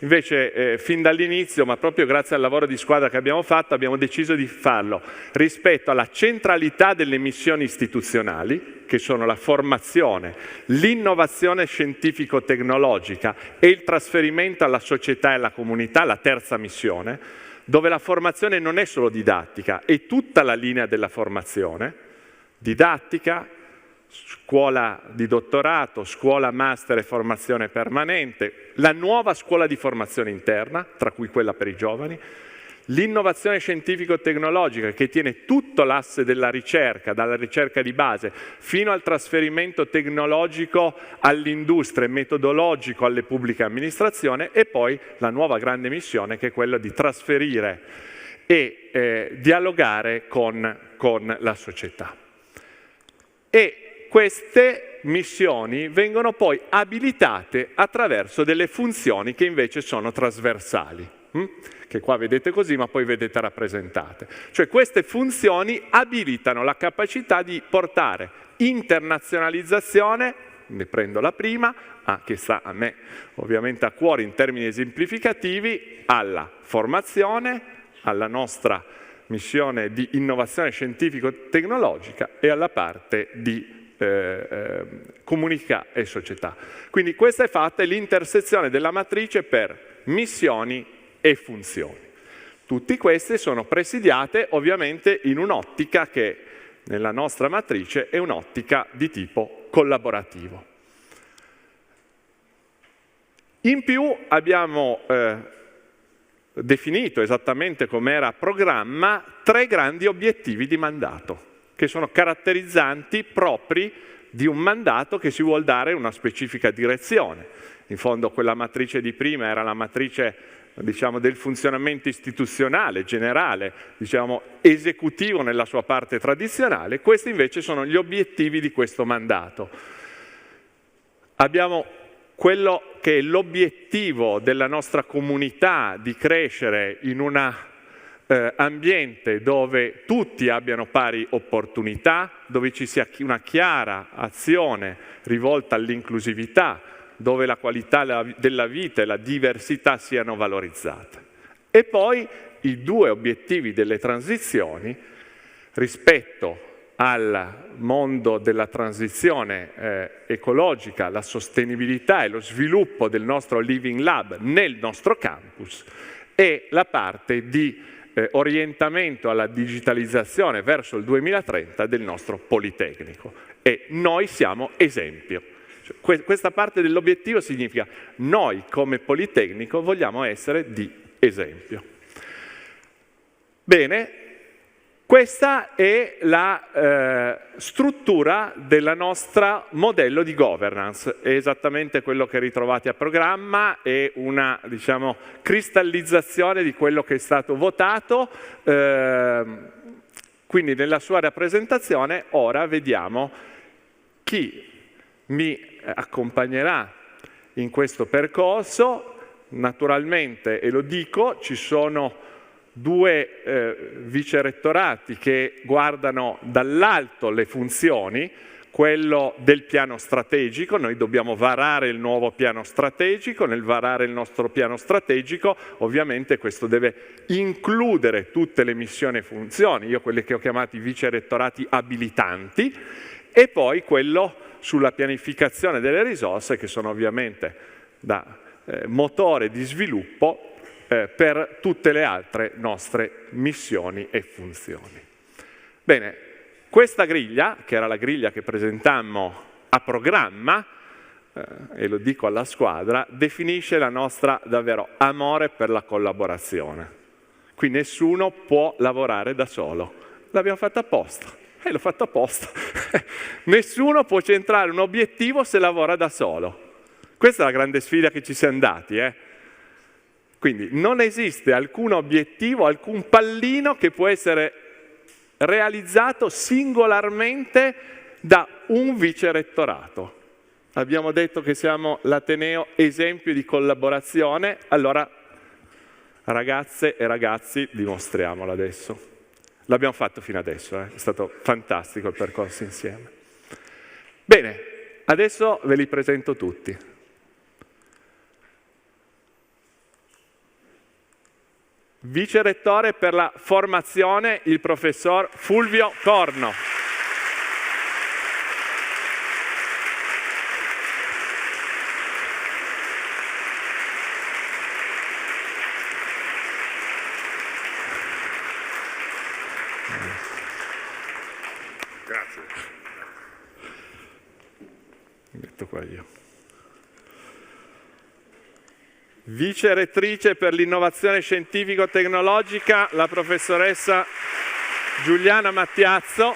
Invece fin dall'inizio, ma proprio grazie al lavoro di squadra che abbiamo fatto, abbiamo deciso di farlo rispetto alla centralità delle missioni istituzionali, che sono la formazione, l'innovazione scientifico-tecnologica e il trasferimento alla società e alla comunità, la terza missione, dove la formazione non è solo didattica, è tutta la linea della formazione, didattica, scuola di dottorato, scuola master e formazione permanente, la nuova scuola di formazione interna, tra cui quella per i giovani, L'innovazione scientifico-tecnologica che tiene tutto l'asse della ricerca, dalla ricerca di base fino al trasferimento tecnologico all'industria e metodologico alle pubbliche amministrazioni, e poi la nuova grande missione che è quella di trasferire e dialogare con la società. E queste missioni vengono poi abilitate attraverso delle funzioni che invece sono trasversali, che qua vedete così ma poi vedete rappresentate. Cioè queste funzioni abilitano la capacità di portare internazionalizzazione, ne prendo la prima, che sta a me ovviamente a cuore in termini esemplificativi, alla formazione, alla nostra missione di innovazione scientifico-tecnologica e alla parte di comunità e società. Quindi questa è fatta l'intersezione della matrice per missioni e funzioni. Tutti queste sono presidiate ovviamente in un'ottica che nella nostra matrice è un'ottica di tipo collaborativo. In più abbiamo definito esattamente come era programma 3 grandi obiettivi di mandato, che sono caratterizzanti propri di un mandato che si vuol dare una specifica direzione. In fondo quella matrice di prima era la matrice, diciamo, del funzionamento istituzionale, generale, diciamo, esecutivo nella sua parte tradizionale. Questi invece sono gli obiettivi di questo mandato. Abbiamo quello che è l'obiettivo della nostra comunità di crescere in un ambiente dove tutti abbiano pari opportunità, dove ci sia una chiara azione rivolta all'inclusività, dove la qualità della vita e la diversità siano valorizzate. E poi i 2 obiettivi delle transizioni rispetto al mondo della transizione ecologica, la sostenibilità e lo sviluppo del nostro Living Lab nel nostro campus, e la parte di orientamento alla digitalizzazione verso il 2030 del nostro Politecnico. E noi siamo esempio. Cioè, questa parte dell'obiettivo significa noi come Politecnico vogliamo essere di esempio. Bene. Questa è la struttura del nostro modello di governance, è esattamente quello che ritrovate a programma, è una, diciamo, cristallizzazione di quello che è stato votato, quindi nella sua rappresentazione ora vediamo chi mi accompagnerà in questo percorso. Naturalmente, e lo dico, ci sono 2 vicerettorati che guardano dall'alto le funzioni, quello del piano strategico. Noi dobbiamo varare il nuovo piano strategico. Nel varare il nostro piano strategico ovviamente questo deve includere tutte le missioni e funzioni, io quelli che ho chiamato i vicerettorati abilitanti, e poi quello sulla pianificazione delle risorse, che sono ovviamente da motore di sviluppo per tutte le altre nostre missioni e funzioni. Bene, questa griglia, che era la griglia che presentammo a programma, e lo dico alla squadra, definisce la nostra davvero amore per la collaborazione. Qui nessuno può lavorare da solo. L'abbiamo fatta apposta. L'ho fatto apposta. Nessuno può centrare un obiettivo se lavora da solo. Questa è la grande sfida che ci siamo dati, Quindi non esiste alcun obiettivo, alcun pallino che può essere realizzato singolarmente da un vicerettorato. Abbiamo detto che siamo l'Ateneo esempio di collaborazione, allora ragazze e ragazzi dimostriamolo adesso. L'abbiamo fatto fino adesso, è stato fantastico il percorso insieme. Bene, adesso ve li presento tutti. Vicerettore per la formazione, il professor Fulvio Corno. Grazie. Mi metto qua io. Vice rettrice per l'innovazione scientifico-tecnologica, la professoressa Giuliana Mattiazzo.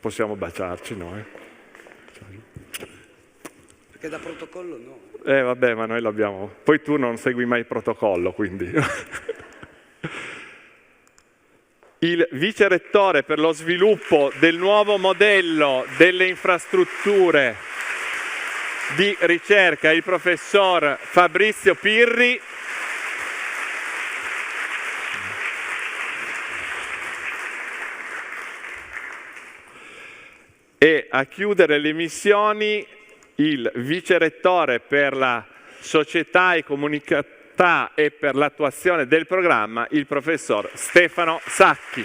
Possiamo baciarci noi? Perché da protocollo no. Vabbè, ma noi l'abbiamo. Poi tu non segui mai il protocollo, quindi. Il vice rettore per lo sviluppo del nuovo modello delle infrastrutture di ricerca, il professor Fabrizio Pirri. E a chiudere le missioni il vice rettore per la società e comunità e per l'attuazione del programma, il professor Stefano Sacchi.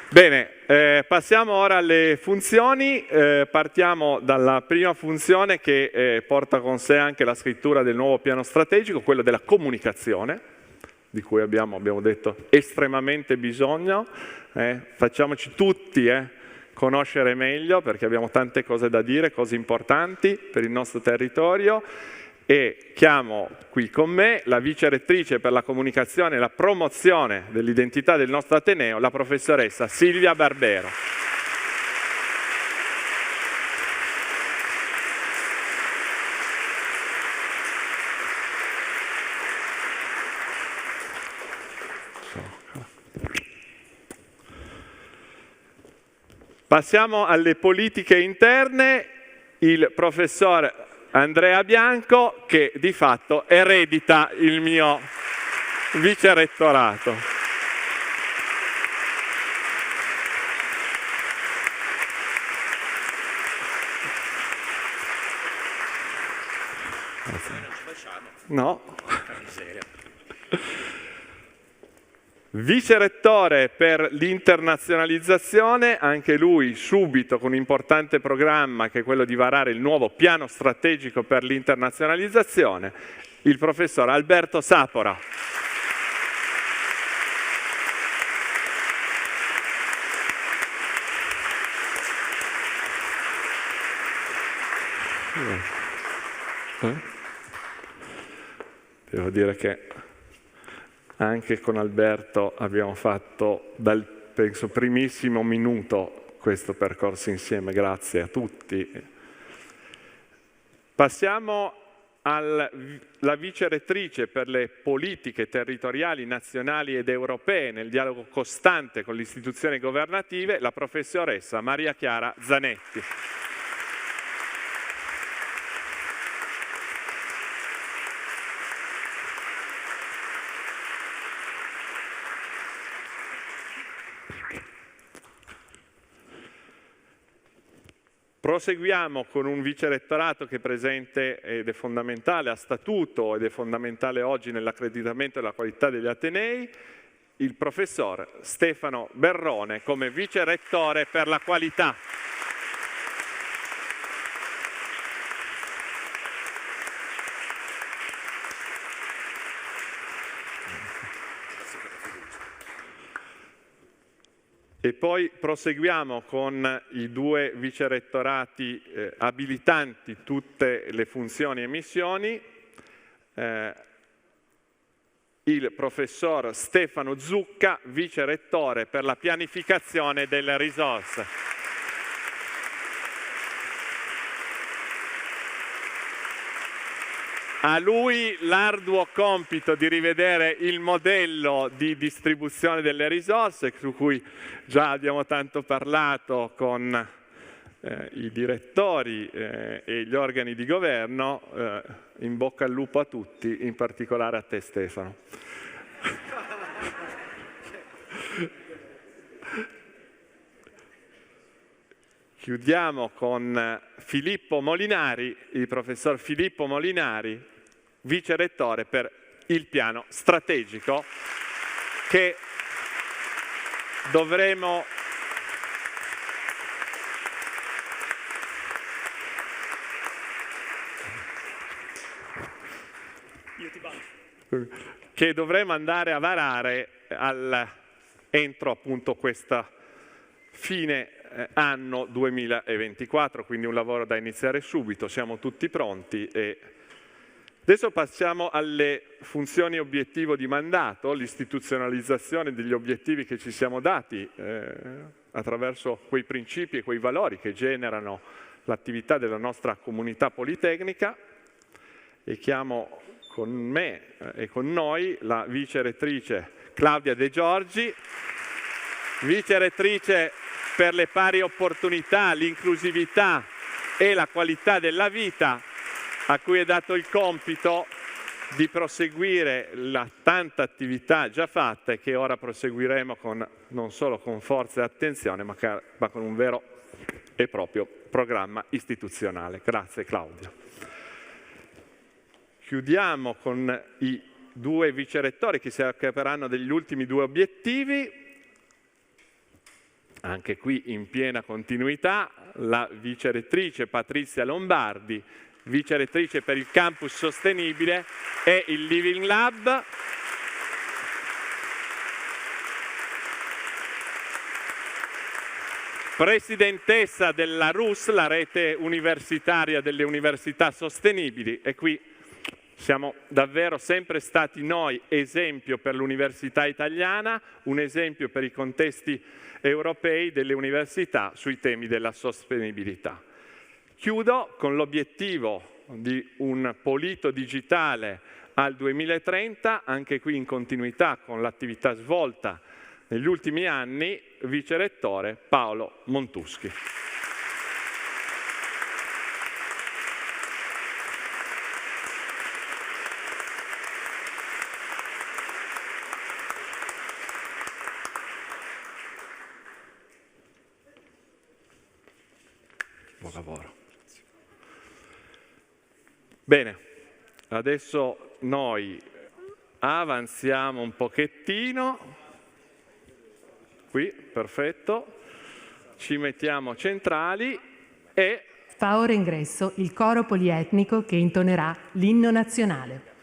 Bene, passiamo ora alle funzioni. Partiamo dalla prima funzione che porta con sé anche la scrittura del nuovo piano strategico, quello della comunicazione, di cui abbiamo detto estremamente bisogno. Facciamoci tutti conoscere meglio, perché abbiamo tante cose da dire, cose importanti per il nostro territorio. E chiamo qui con me la vice rettrice per la comunicazione e la promozione dell'identità del nostro Ateneo, la professoressa Silvia Barbero. Passiamo alle politiche interne. Il professor Andrea Bianco, che di fatto eredita il mio vicerettorato. No. Vicerettore per l'internazionalizzazione, anche lui subito con un importante programma che è quello di varare il nuovo piano strategico per l'internazionalizzazione, il professor Alberto Sapora. Devo dire che anche con Alberto abbiamo fatto dal, penso, primissimo minuto questo percorso insieme, grazie a tutti. Passiamo alla vice rettrice per le politiche territoriali, nazionali ed europee nel dialogo costante con le istituzioni governative, la professoressa Maria Chiara Zanetti. Proseguiamo con un vicerettorato che è presente ed è fondamentale a statuto ed è fondamentale oggi nell'accreditamento della qualità degli Atenei, il professor Stefano Berrone come vicerettore per la qualità. E poi proseguiamo con i due vicerettorati abilitanti tutte le funzioni e missioni. Il professor Stefano Zucca, vicerettore per la pianificazione delle risorse. A lui l'arduo compito di rivedere il modello di distribuzione delle risorse, su cui già abbiamo tanto parlato con i direttori e gli organi di governo. In bocca al lupo a tutti, in particolare a te Stefano. Chiudiamo con Filippo Molinari, il professor Filippo Molinari, vicerettore per il piano strategico che dovremo che dovremo andare a varare entro appunto questa fine anno 2024, quindi un lavoro da iniziare subito, siamo tutti pronti. E adesso passiamo alle funzioni obiettivo di mandato, l'istituzionalizzazione degli obiettivi che ci siamo dati attraverso quei principi e quei valori che generano l'attività della nostra comunità politecnica. E chiamo con me e con noi la vice rettrice Claudia De Giorgi, vice rettrice per le pari opportunità, l'inclusività e la qualità della vita, a cui è dato il compito di proseguire la tanta attività già fatta e che ora proseguiremo non solo con forza e attenzione, ma con un vero e proprio programma istituzionale. Grazie Claudia. Chiudiamo con i due vicerettori che si occuperanno degli ultimi due obiettivi, anche qui in piena continuità, la vicerettrice Patrizia Lombardi, vicerettrice per il campus sostenibile e il Living Lab. Presidentessa della RUS, la rete universitaria delle università sostenibili, e qui siamo davvero sempre stati noi esempio per l'università italiana, un esempio per i contesti europei delle università sui temi della sostenibilità. Chiudo con l'obiettivo di un Polito digitale al 2030, anche qui in continuità con l'attività svolta negli ultimi anni, vicerettore Paolo Montuschi. Buon lavoro. Bene, adesso noi avanziamo un pochettino, qui, perfetto, ci mettiamo centrali e... Fa ora ingresso il coro polietnico che intonerà l'inno nazionale.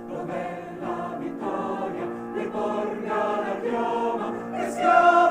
Dov'è la vittoria? Riporga la chioma che schiava